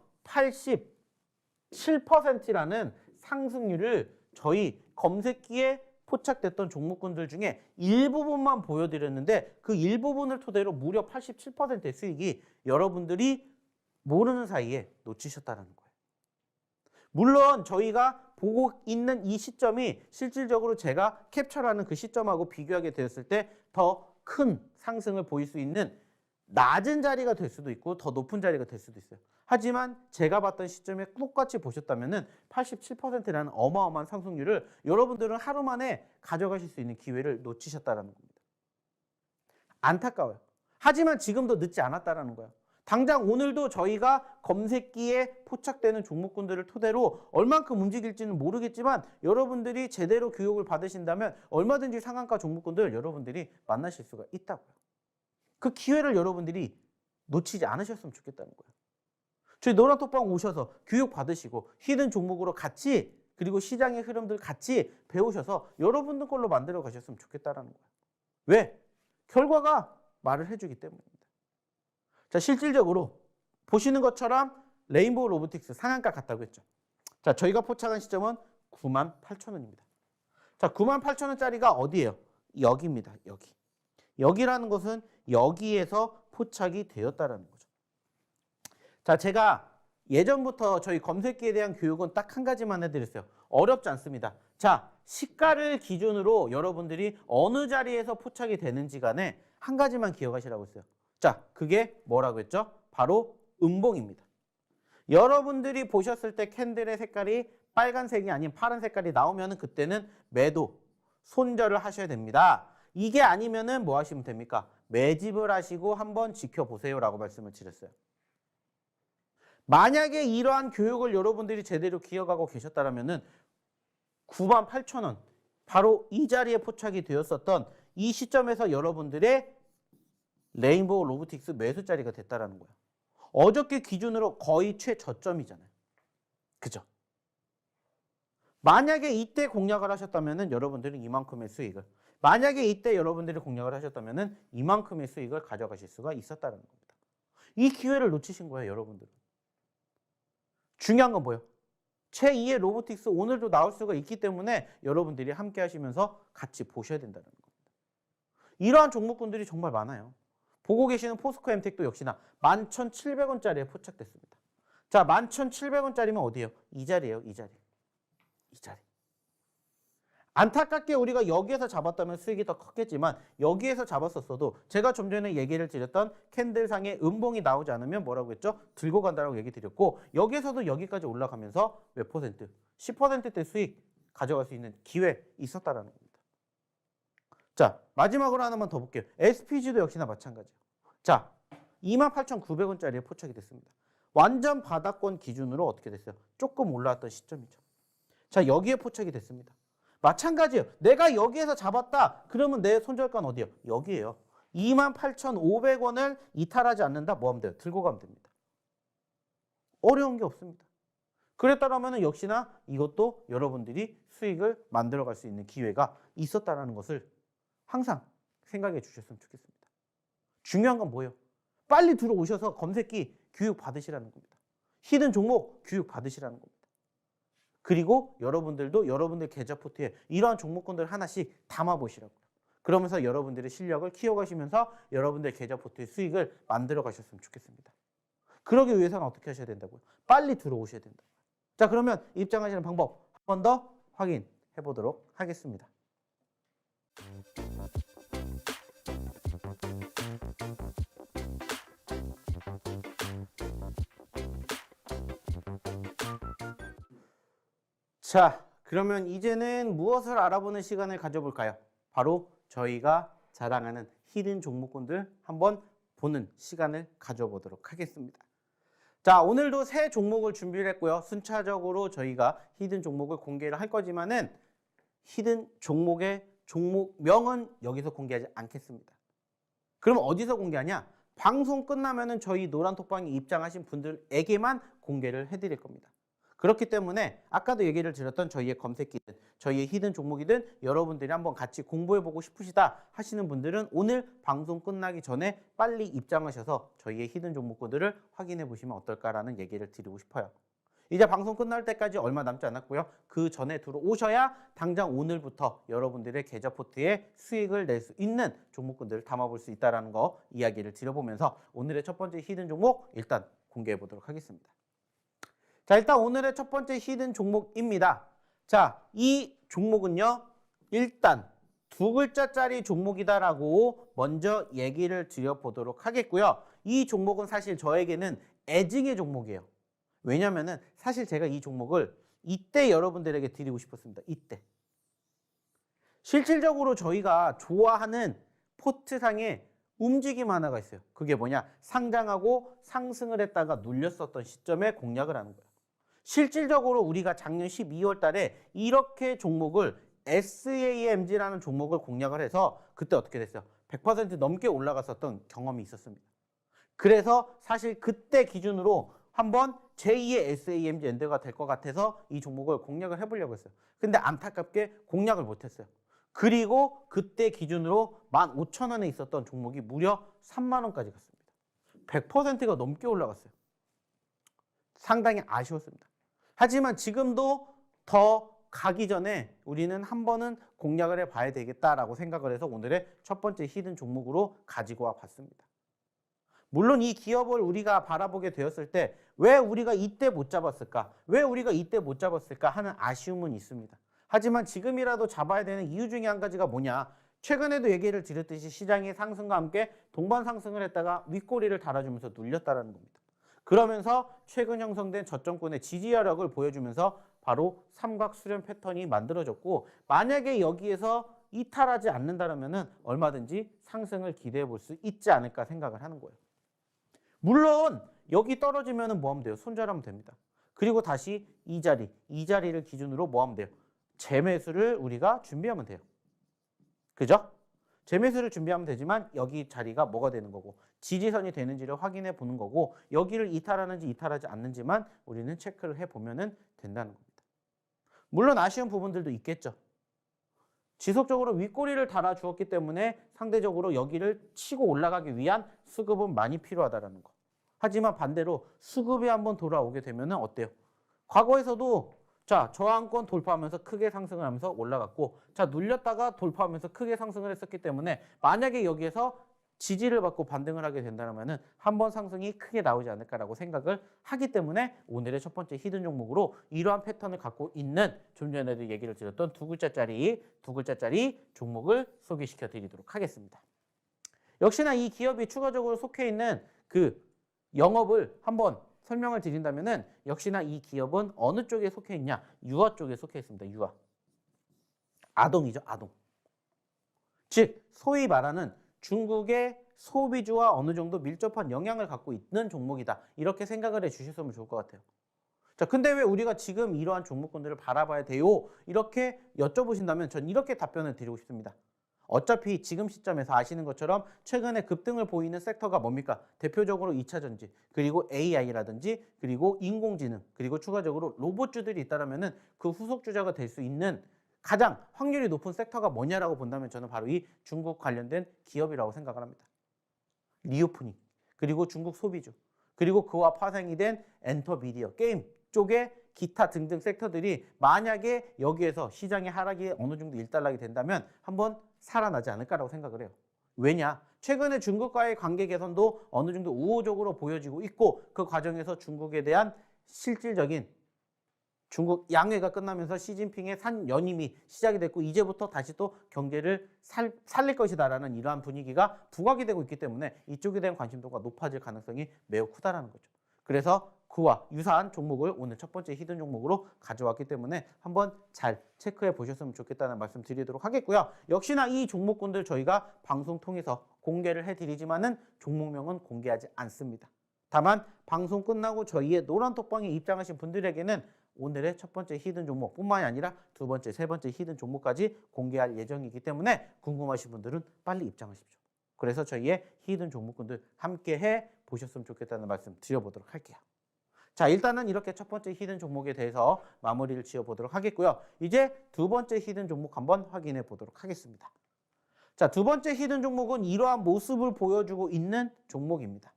Speaker 2: 87%라는 상승률을 저희 검색기에 포착됐던 종목군들 중에 일부분만 보여드렸는데 그 일부분을 토대로 무려 87%의 수익이 여러분들이 모르는 사이에 놓치셨다는 거예요. 물론 저희가 보고 있는 이 시점이 실질적으로 제가 캡처하는 그 시점하고 비교하게 되었을 때 더 큰 상승을 보일 수 있는 낮은 자리가 될 수도 있고 더 높은 자리가 될 수도 있어요. 하지만 제가 봤던 시점에 똑같이 보셨다면 87%라는 어마어마한 상승률을 여러분들은 하루 만에 가져가실 수 있는 기회를 놓치셨다는 겁니다. 안타까워요. 하지만 지금도 늦지 않았다는 거예요. 당장 오늘도 저희가 검색기에 포착되는 종목군들을 토대로 얼만큼 움직일지는 모르겠지만 여러분들이 제대로 교육을 받으신다면 얼마든지 상한가 종목군들 여러분들이 만나실 수가 있다고요. 그 기회를 여러분들이 놓치지 않으셨으면 좋겠다는 거예요. 저희 노란톡방 오셔서 교육 받으시고 히든 종목으로 같이 그리고 시장의 흐름들 같이 배우셔서 여러분들 걸로 만들어 가셨으면 좋겠다는 거예요. 왜? 결과가 말을 해주기 때문입니다. 자, 실질적으로 보시는 것처럼 레인보우 로보틱스 상한가 갔다고 했죠. 자, 저희가 포착한 시점은 98,000원입니다. 자, 98,000원짜리가 어디예요? 여기입니다. 여기. 여기라는 것은 여기에서 포착이 되었다라는 거죠. 자, 제가 예전부터 저희 검색기에 대한 교육은 딱 한 가지만 해드렸어요. 어렵지 않습니다. 자, 시가를 기준으로 여러분들이 어느 자리에서 포착이 되는지 간에 한 가지만 기억하시라고 했어요. 자, 그게 뭐라고 했죠? 바로 음봉입니다. 여러분들이 보셨을 때 캔들의 색깔이 빨간색이 아닌 파란 색깔이 나오면 그때는 매도, 손절을 하셔야 됩니다. 이게 아니면은 뭐 하시면 됩니까? 매집을 하시고 한번 지켜보세요라고 말씀을 드렸어요. 만약에 이러한 교육을 여러분들이 제대로 기억하고 계셨다면 98,000원, 바로 이 자리에 포착이 되었었던 이 시점에서 여러분들의 레인보우 로보틱스 매수자리가 됐다라는 거예요. 어저께 기준으로 거의 최저점이잖아요. 그죠? 만약에 이때 공략을 하셨다면 여러분들은 이만큼의 수익을, 만약에 이때 여러분들이 공략을 하셨다면 이만큼의 수익을 가져가실 수가 있었다는 겁니다. 이 기회를 놓치신 거예요, 여러분들은. 중요한 건 뭐예요? 제2의 로보틱스 오늘도 나올 수가 있기 때문에 여러분들이 함께 하시면서 같이 보셔야 된다는 겁니다. 이러한 종목군들이 정말 많아요. 보고 계시는 포스코 엠텍도 역시나 11,700원짜리에 포착됐습니다. 자, 11,700원짜리면 어디예요? 이 자리예요, 이 자리. 이 자리. 안타깝게 우리가 여기에서 잡았다면 수익이 더 컸겠지만 여기에서 잡았었어도 제가 좀 전에 얘기를 드렸던 캔들상의 음봉이 나오지 않으면 뭐라고 했죠? 들고 간다라고 얘기 드렸고 여기에서도 여기까지 올라가면서 몇 퍼센트? 10%대 수익 가져갈 수 있는 기회 있었다라는 겁니다. 자, 마지막으로 하나만 더 볼게요. SPG도 역시나 마찬가지예요. 자, 28,900원짜리에 포착이 됐습니다. 완전 바닥권 기준으로 어떻게 됐어요? 조금 올라왔던 시점이죠. 자, 여기에 포착이 됐습니다. 마찬가지예요. 내가 여기에서 잡았다. 그러면 내 손절가는 어디예요? 여기예요. 28,500원을 이탈하지 않는다. 뭐 하면 돼요? 들고 가면 됩니다. 어려운 게 없습니다. 그랬다면 역시나 이것도 여러분들이 수익을 만들어갈 수 있는 기회가 있었다는 것을 항상 생각해 주셨으면 좋겠습니다. 중요한 건 뭐예요? 빨리 들어오셔서 검색기 교육 받으시라는 겁니다. 히든 종목 교육 받으시라는 겁니다. 그리고 여러분들도 여러분들 계좌 포트에 이러한 종목군들 하나씩 담아보시라고요. 그러면서 여러분들의 실력을 키워가시면서 여러분들 계좌 포트의 수익을 만들어 가셨으면 좋겠습니다. 그러기 위해서는 어떻게 하셔야 된다고요? 빨리 들어오셔야 된다고요. 자, 그러면 입장하시는 방법 한 번 더 확인해 보도록 하겠습니다. 자, 그러면 이제는 무엇을 알아보는 시간을 가져볼까요? 바로 저희가 자랑하는 히든 종목군들 한번 보는 시간을 가져보도록 하겠습니다. 자, 오늘도 새 종목을 준비를 했고요. 순차적으로 저희가 히든 종목을 공개를 할 거지만은 히든 종목의 종목명은 여기서 공개하지 않겠습니다. 그럼 어디서 공개하냐? 방송 끝나면은 저희 노란톡방에 입장하신 분들에게만 공개를 해드릴 겁니다. 그렇기 때문에 아까도 얘기를 드렸던 저희의 검색기든 저희의 히든 종목이든 여러분들이 한번 같이 공부해보고 싶으시다 하시는 분들은 오늘 방송 끝나기 전에 빨리 입장하셔서 저희의 히든 종목들을 확인해 보시면 어떨까라는 얘기를 드리고 싶어요. 이제 방송 끝날 때까지 얼마 남지 않았고요. 그 전에 들어오셔야 당장 오늘부터 여러분들의 계좌 포트에 수익을 낼 수 있는 종목군들을 담아볼 수 있다는 거 이야기를 드려보면서 오늘의 첫 번째 히든 종목 일단 공개해 보도록 하겠습니다. 자, 일단 오늘의 첫 번째 히든 종목입니다. 자, 이 종목은요. 일단 두 글자짜리 종목이다라고 먼저 얘기를 드려보도록 하겠고요. 이 종목은 사실 저에게는 애증의 종목이에요. 왜냐면은 사실 제가 이 종목을 이때 여러분들에게 드리고 싶었습니다. 이때. 실질적으로 저희가 좋아하는 포트상에 움직임 하나가 있어요. 그게 뭐냐? 상장하고 상승을 했다가 눌렸었던 시점에 공략을 하는 거예요. 실질적으로 우리가 작년 12월 달에 이렇게 종목을 SAMG라는 종목을 공략을 해서 그때 어떻게 됐어요? 100% 넘게 올라갔었던 경험이 있었습니다. 그래서 사실 그때 기준으로 한번 제2의 SAMG 엔드가 될 것 같아서 이 종목을 공략을 해보려고 했어요. 근데 안타깝게 공략을 못했어요. 그리고 그때 기준으로 15,000원에 있었던 종목이 무려 3만 원까지 갔습니다. 100%가 넘게 올라갔어요. 상당히 아쉬웠습니다. 하지만 지금도 더 가기 전에 우리는 한 번은 공략을 해봐야 되겠다라고 생각을 해서 오늘의 첫 번째 히든 종목으로 가지고 와 봤습니다. 물론 이 기업을 우리가 바라보게 되었을 때 왜 우리가 이때 못 잡았을까? 왜 우리가 이때 못 잡았을까 하는 아쉬움은 있습니다. 하지만 지금이라도 잡아야 되는 이유 중에 한 가지가 뭐냐? 최근에도 얘기를 드렸듯이 시장의 상승과 함께 동반 상승을 했다가 윗꼬리를 달아주면서 눌렸다는 겁니다. 그러면서 최근 형성된 저점권의 지지하력을 보여주면서 바로 삼각 수렴 패턴이 만들어졌고 만약에 여기에서 이탈하지 않는다면 얼마든지 상승을 기대해 볼 수 있지 않을까 생각을 하는 거예요. 물론 여기 떨어지면 뭐 하면 돼요? 손절하면 됩니다. 그리고 다시 이 자리를 기준으로 뭐 하면 돼요? 재매수를 우리가 준비하면 돼요. 그죠? 재매수를 준비하면 되지만 여기 자리가 뭐가 되는 거고 지지선이 되는지를 확인해 보는 거고 여기를 이탈하는지 이탈하지 않는지만 우리는 체크를 해보면 된다는 겁니다. 물론 아쉬운 부분들도 있겠죠. 지속적으로 윗꼬리를 달아주었기 때문에 상대적으로 여기를 치고 올라가기 위한 수급은 많이 필요하다는 거. 하지만 반대로 수급이 한번 돌아오게 되면 어때요? 과거에서도 자, 저항권 돌파하면서 크게 상승을 하면서 올라갔고 자, 눌렸다가 돌파하면서 크게 상승을 했었기 때문에 만약에 여기에서 지지를 받고 반등을 하게 된다면 한번 상승이 크게 나오지 않을까라고 생각을 하기 때문에 오늘의 첫 번째 히든 종목으로 이러한 패턴을 갖고 있는 좀 전에도 얘기를 드렸던 두 글자짜리 종목을 소개시켜 드리도록 하겠습니다. 역시나 이 기업이 추가적으로 속해 있는 그 영업을 한번 설명을 드린다면은 역시나 이 기업은 어느 쪽에 속해 있냐? 유아 쪽에 속해 있습니다. 유아. 아동이죠, 아동. 즉 소위 말하는 중국의 소비주와 어느 정도 밀접한 영향을 갖고 있는 종목이다. 이렇게 생각을 해 주셨으면 좋을 것 같아요. 자, 근데 왜 우리가 지금 이러한 종목군들을 바라봐야 돼요? 이렇게 여쭤보신다면 전 이렇게 답변을 드리고 싶습니다. 어차피 지금 시점에서 아시는 것처럼 최근에 급등을 보이는 섹터가 뭡니까? 대표적으로 2차 전지, 그리고 AI라든지, 그리고 인공지능, 그리고 추가적으로 로봇주들이 있다면 그 후속주자가 될 수 있는 가장 확률이 높은 섹터가 뭐냐라고 본다면 저는 바로 이 중국 관련된 기업이라고 생각을 합니다. 리오프닝, 그리고 중국 소비주, 그리고 그와 파생이 된 엔터미디어, 게임 쪽에 기타 등등 섹터들이 만약에 여기에서 시장의 하락이 어느 정도 일단락이 된다면 한번 살아나지 않을까라고 생각을 해요. 왜냐? 최근에 중국과의 관계 개선도 어느 정도 우호적으로 보여지고 있고 그 과정에서 중국에 대한 실질적인 중국 양회가 끝나면서 시진핑의 산연임이 시작이 됐고 이제부터 다시 또 경제를 살릴 것이다라는 이러한 분위기가 부각이 되고 있기 때문에 이쪽에 대한 관심도가 높아질 가능성이 매우 크다라는 거죠. 그래서 그와 유사한 종목을 오늘 첫 번째 히든 종목으로 가져왔기 때문에 한번 잘 체크해 보셨으면 좋겠다는 말씀 드리도록 하겠고요. 역시나 이 종목군들 저희가 방송 통해서 공개를 해드리지만은 종목명은 공개하지 않습니다. 다만 방송 끝나고 저희의 노란톡방에 입장하신 분들에게는 오늘의 첫 번째 히든 종목뿐만이 아니라 두 번째, 세 번째 히든 종목까지 공개할 예정이기 때문에 궁금하신 분들은 빨리 입장하십시오. 그래서 저희의 히든 종목군들 함께 해 보셨으면 좋겠다는 말씀 드려보도록 할게요. 자, 일단은 이렇게 첫 번째 히든 종목에 대해서 마무리를 지어보도록 하겠고요. 이제 두 번째 히든 종목 한번 확인해 보도록 하겠습니다. 자, 두 번째 히든 종목은 이러한 모습을 보여주고 있는 종목입니다.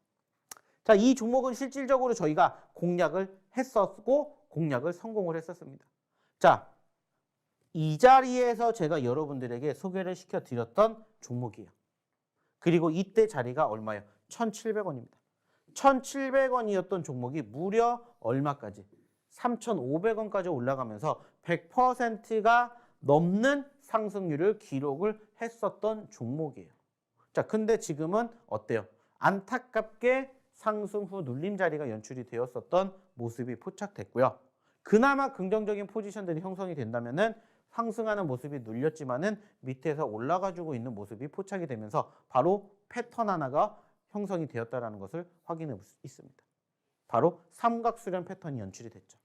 Speaker 2: 자, 이 종목은 실질적으로 저희가 공략을 했었고 공략을 성공을 했었습니다. 자, 이 자리에서 제가 여러분들에게 소개를 시켜드렸던 종목이에요. 그리고 이때 자리가 얼마예요? 1,700원입니다. 1,700원이었던 종목이 무려 얼마까지? 3,500원까지 올라가면서 100%가 넘는 상승률을 기록을 했었던 종목이에요. 자, 근데 지금은 어때요? 안타깝게 상승 후 눌림 자리가 연출이 되었었던 모습이 포착됐고요. 그나마 긍정적인 포지션들이 형성이 된다면은 상승하는 모습이 눌렸지만은 밑에서 올라가지고 있는 모습이 포착이 되면서 바로 패턴 하나가 형성이 되었다는 것을 확인해 볼 수 있습니다. 바로 삼각수렴 패턴이 연출이 됐죠.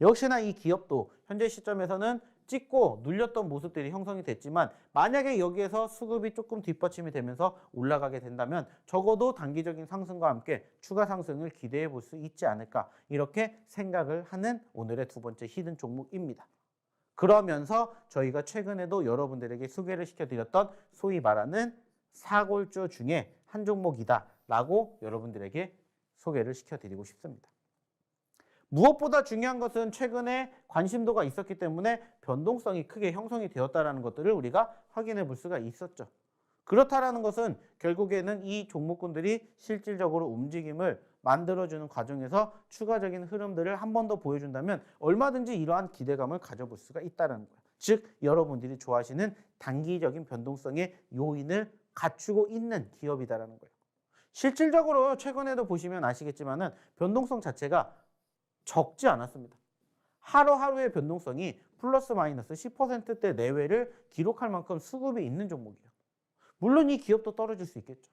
Speaker 2: 역시나 이 기업도 현재 시점에서는 찍고 눌렸던 모습들이 형성이 됐지만 만약에 여기에서 수급이 조금 뒷받침이 되면서 올라가게 된다면 적어도 단기적인 상승과 함께 추가 상승을 기대해 볼 수 있지 않을까 이렇게 생각을 하는 오늘의 두 번째 히든 종목입니다. 그러면서 저희가 최근에도 여러분들에게 소개를 시켜드렸던 소위 말하는 사골주 중에 한 종목이다 라고 여러분들에게 소개를 시켜드리고 싶습니다. 무엇보다 중요한 것은 최근에 관심도가 있었기 때문에 변동성이 크게 형성이 되었다는 것들을 우리가 확인해 볼 수가 있었죠. 그렇다라는 것은 결국에는 이 종목군들이 실질적으로 움직임을 만들어주는 과정에서 추가적인 흐름들을 한 번 더 보여준다면 얼마든지 이러한 기대감을 가져볼 수가 있다는 거예요. 즉 여러분들이 좋아하시는 단기적인 변동성의 요인을 갖추고 있는 기업이다라는 거예요. 실질적으로 최근에도 보시면 아시겠지만은 변동성 자체가 적지 않았습니다. 하루하루의 변동성이 플러스 마이너스 10%대 내외를 기록할 만큼 수급이 있는 종목이에요. 물론 이 기업도 떨어질 수 있겠죠.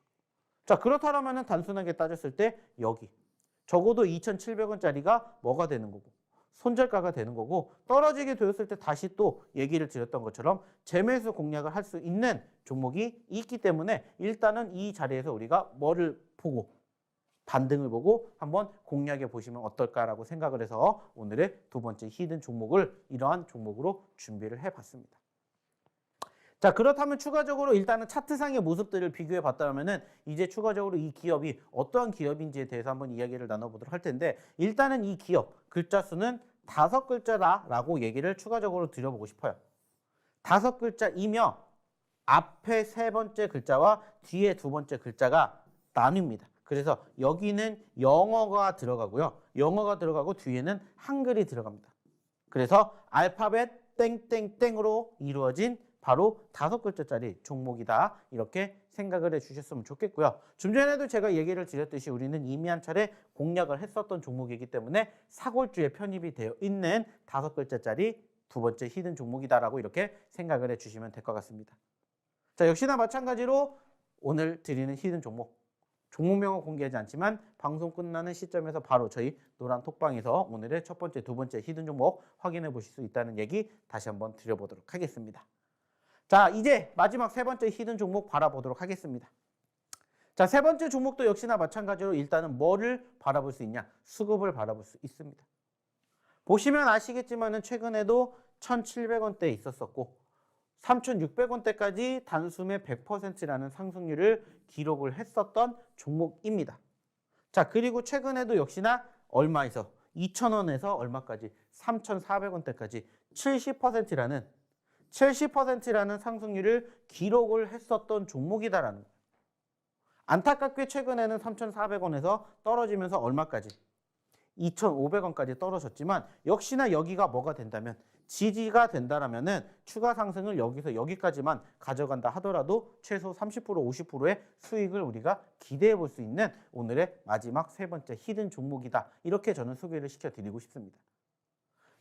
Speaker 2: 자, 그렇다면 단순하게 따졌을 때 여기 적어도 2,700원짜리가 뭐가 되는 거고 손절가가 되는 거고 떨어지게 되었을 때 다시 또 얘기를 드렸던 것처럼 재매수 공략을 할 수 있는 종목이 있기 때문에 일단은 이 자리에서 우리가 뭐를 보고 반등을 보고 한번 공략해 보시면 어떨까라고 생각을 해서 오늘의 두 번째 히든 종목을 이러한 종목으로 준비를 해봤습니다. 자, 그렇다면 추가적으로 일단은 차트상의 모습들을 비교해 봤다면은 이제 추가적으로 이 기업이 어떠한 기업인지에 대해서 한번 이야기를 나눠보도록 할 텐데 일단은 이 기업 글자 수는 5글자다라고 얘기를 추가적으로 드려보고 싶어요. 5글자이며 앞에 세 번째 글자와 뒤에 두 번째 글자가 나뉩니다. 그래서 여기는 영어가 들어가고요. 영어가 들어가고 뒤에는 한글이 들어갑니다. 그래서 알파벳 땡땡땡으로 이루어진 바로 5글자짜리 종목이다. 이렇게 생각을 해주셨으면 좋겠고요. 좀 전에도 제가 얘기를 드렸듯이 우리는 이미 한 차례 공략을 했었던 종목이기 때문에 사골주에 편입이 되어 있는 5글자짜리 두 번째 히든 종목이다라고 이렇게 생각을 해주시면 될 것 같습니다. 자, 역시나 마찬가지로 오늘 드리는 히든 종목명은 공개하지 않지만 방송 끝나는 시점에서 바로 저희 노란 톡방에서 오늘의 첫 번째, 두 번째 히든 종목 확인해 보실 수 있다는 얘기 다시 한번 드려보도록 하겠습니다. 자, 이제 마지막 세 번째 히든 종목 바라보도록 하겠습니다. 자, 세 번째 종목도 역시나 마찬가지로 일단은 뭐를 바라볼 수 있냐? 수급을 바라볼 수 있습니다. 보시면 아시겠지만은 최근에도 1,700원대에 있었었고 3,600원대까지 단숨에 100%라는 상승률을 기록을 했었던 종목입니다. 자, 그리고 최근에도 역시나 얼마에서 2,000원에서 얼마까지 3,400원대까지 70%라는 상승률을 기록을 했었던 종목이다라는 거예요. 안타깝게 최근에는 3,400원에서 떨어지면서 얼마까지? 2,500원까지 떨어졌지만 역시나 여기가 뭐가 된다면 지지가 된다라면은 추가 상승을 여기서 여기까지만 가져간다 하더라도 최소 30% 50%의 수익을 우리가 기대해 볼 수 있는 오늘의 마지막 세 번째 히든 종목이다. 이렇게 저는 소개를 시켜드리고 싶습니다.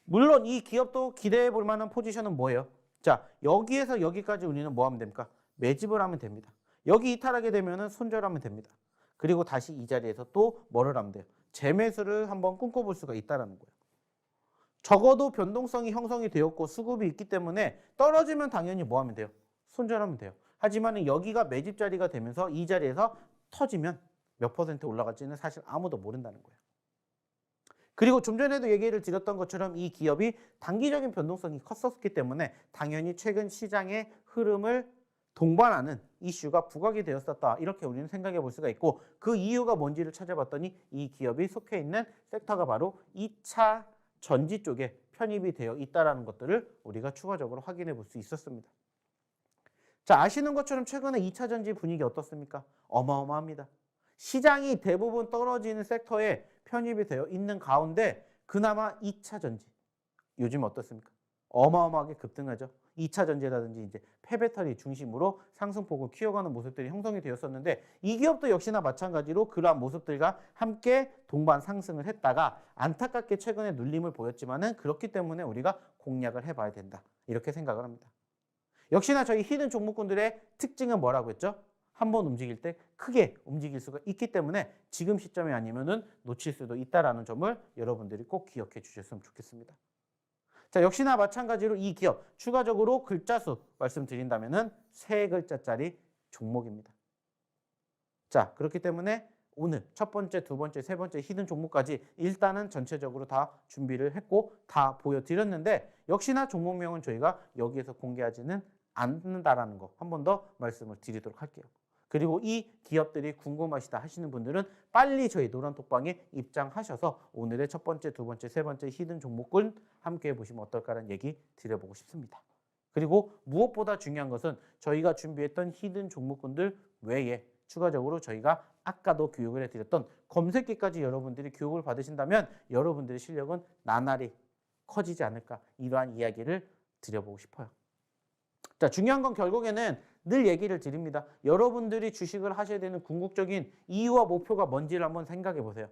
Speaker 2: 물론 이 기업도 기대해 볼 만한 포지션은 뭐예요? 자, 여기에서 여기까지 우리는 뭐 하면 됩니까? 매집을 하면 됩니다. 여기 이탈하게 되면은 손절하면 됩니다. 그리고 다시 이 자리에서 또 뭐를 하면 돼요? 재매수를 한번 꿈꿔볼 수가 있다는 거예요. 적어도 변동성이 형성이 되었고 수급이 있기 때문에 떨어지면 당연히 뭐 하면 돼요? 손절하면 돼요. 하지만 여기가 매집 자리가 되면서 이 자리에서 터지면 몇 퍼센트 올라갈지는 사실 아무도 모른다는 거예요. 그리고 좀 전에도 얘기를 드렸던 것처럼 이 기업이 단기적인 변동성이 컸었기 때문에 당연히 최근 시장의 흐름을 동반하는 이슈가 부각이 되었었다. 이렇게 우리는 생각해 볼 수가 있고 그 이유가 뭔지를 찾아봤더니 이 기업이 속해 있는 섹터가 바로 2차 전지 쪽에 편입이 되어 있다는 것들을 우리가 추가적으로 확인해 볼 수 있었습니다. 자, 아시는 것처럼 최근에 2차 전지 분위기 어떻습니까? 어마어마합니다. 시장이 대부분 떨어지는 섹터에 편입이 되어 있는 가운데 그나마 2차 전지. 요즘 어떻습니까? 어마어마하게 급등하죠. 2차 전지라든지 이제 폐배터리 중심으로 상승폭을 키워가는 모습들이 형성이 되었었는데 이 기업도 역시나 마찬가지로 그러한 모습들과 함께 동반 상승을 했다가 안타깝게 최근에 눌림을 보였지만은 그렇기 때문에 우리가 공략을 해봐야 된다. 이렇게 생각을 합니다. 역시나 저희 히든 종목군들의 특징은 뭐라고 했죠? 한번 움직일 때 크게 움직일 수가 있기 때문에 지금 시점이 아니면은 놓칠 수도 있다라는 점을 여러분들이 꼭 기억해 주셨으면 좋겠습니다. 자, 역시나 마찬가지로 이 기업 추가적으로 글자 수 말씀드린다면은 3글자짜리 종목입니다. 자, 그렇기 때문에 오늘 첫 번째, 두 번째, 세 번째 히든 종목까지 일단은 전체적으로 다 준비를 했고 다 보여드렸는데 역시나 종목명은 저희가 여기에서 공개하지는 않는다라는 거 한 번 더 말씀을 드리도록 할게요. 그리고 이 기업들이 궁금하시다 하시는 분들은 빨리 저희 노란톡방에 입장하셔서 오늘의 첫 번째, 두 번째, 세 번째 히든 종목군 함께 보시면 어떨까라는 얘기 드려보고 싶습니다. 그리고 무엇보다 중요한 것은 저희가 준비했던 히든 종목군들 외에 추가적으로 저희가 아까도 교육을 해드렸던 검색기까지 여러분들이 교육을 받으신다면 여러분들의 실력은 나날이 커지지 않을까 이러한 이야기를 드려보고 싶어요. 자, 중요한 건 결국에는 늘 얘기를 드립니다. 여러분들이 주식을 하셔야 되는 궁극적인 이유와 목표가 뭔지를 한번 생각해 보세요.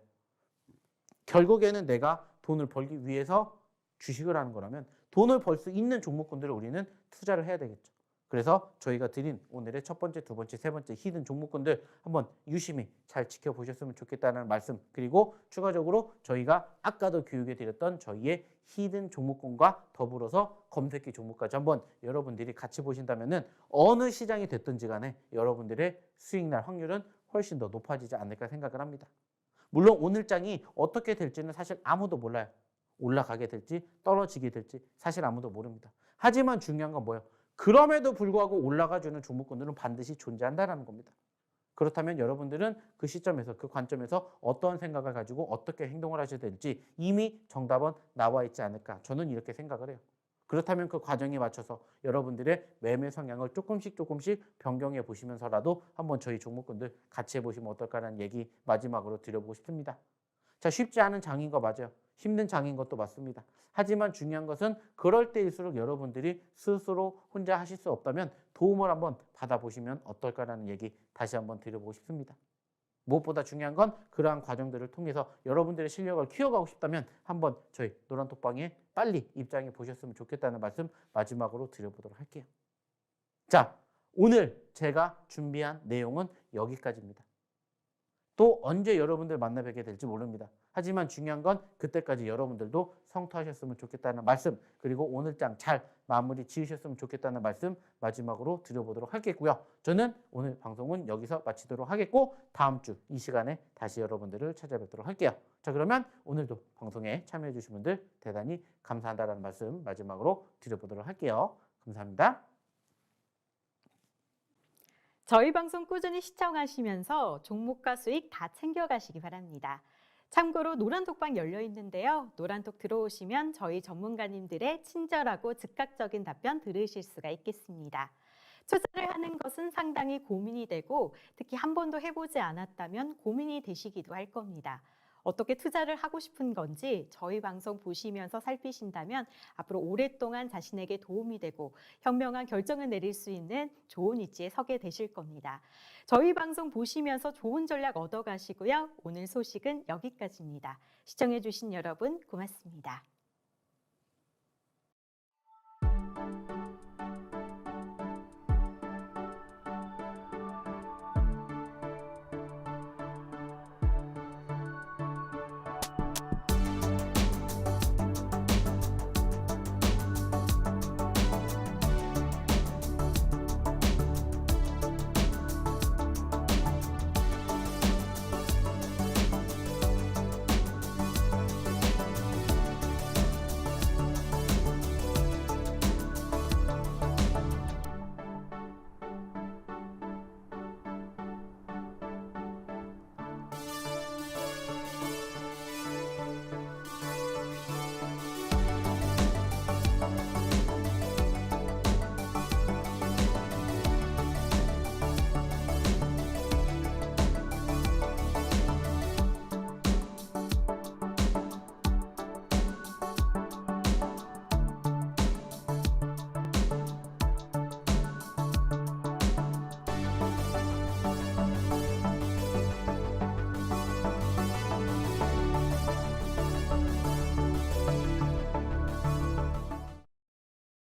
Speaker 2: 결국에는 내가 돈을 벌기 위해서 주식을 하는 거라면 돈을 벌 수 있는 종목군들을 우리는 투자를 해야 되겠죠. 그래서 저희가 드린 오늘의 첫 번째, 두 번째, 세 번째 히든 종목군들 한번 유심히 잘 지켜보셨으면 좋겠다는 말씀, 그리고 추가적으로 저희가 아까도 교육해 드렸던 저희의 히든 종목군과 더불어서 검색기 종목까지 한번 여러분들이 같이 보신다면은 어느 시장이 됐든지 간에 여러분들의 수익 날 확률은 훨씬 더 높아지지 않을까 생각을 합니다. 물론 오늘 장이 어떻게 될지는 사실 아무도 몰라요. 올라가게 될지 떨어지게 될지 사실 아무도 모릅니다. 하지만 중요한 건 뭐예요? 그럼에도 불구하고 올라가주는 종목군들은 반드시 존재한다는 겁니다. 그렇다면 여러분들은 그 시점에서 그 관점에서 어떤 생각을 가지고 어떻게 행동을 하셔야 될지 이미 정답은 나와 있지 않을까 저는 이렇게 생각을 해요. 그렇다면 그 과정에 맞춰서 여러분들의 매매 성향을 조금씩 변경해 보시면서라도 한번 저희 종목군들 같이 해보시면 어떨까라는 얘기 마지막으로 드려보고 싶습니다. 자, 쉽지 않은 장인 거 맞아요. 힘든 장인 것도 맞습니다. 하지만 중요한 것은 그럴 때일수록 여러분들이 스스로 혼자 하실 수 없다면 도움을 한번 받아보시면 어떨까라는 얘기 다시 한번 드려보고 싶습니다. 무엇보다 중요한 건 그러한 과정들을 통해서 여러분들의 실력을 키워가고 싶다면 한번 저희 노란톡방에 빨리 입장해 보셨으면 좋겠다는 말씀 마지막으로 드려보도록 할게요. 자, 오늘 제가 준비한 내용은 여기까지입니다. 또 언제 여러분들 만나 뵙게 될지 모릅니다. 하지만 중요한 건 그때까지 여러분들도 성투하셨으면 좋겠다는 말씀, 그리고 오늘 장 잘 마무리 지으셨으면 좋겠다는 말씀 마지막으로 드려보도록 하겠고요. 저는 오늘 방송은 여기서 마치도록 하겠고 다음 주 이 시간에 다시 여러분들을 찾아뵙도록 할게요. 자, 그러면 오늘도 방송에 참여해 주신 분들 대단히 감사한다는 말씀 마지막으로 드려보도록 할게요. 감사합니다.
Speaker 1: 저희 방송 꾸준히 시청하시면서 종목과 수익 다 챙겨가시기 바랍니다. 참고로 노란톡방 열려 있는데요. 노란톡 들어오시면 저희 전문가님들의 친절하고 즉각적인 답변 들으실 수가 있겠습니다. 투자를 하는 것은 상당히 고민이 되고 특히 한 번도 해보지 않았다면 고민이 되시기도 할 겁니다. 어떻게 투자를 하고 싶은 건지 저희 방송 보시면서 살피신다면 앞으로 오랫동안 자신에게 도움이 되고 현명한 결정을 내릴 수 있는 좋은 위치에 서게 되실 겁니다. 저희 방송 보시면서 좋은 전략 얻어가시고요. 오늘 소식은 여기까지입니다. 시청해주신 여러분 고맙습니다.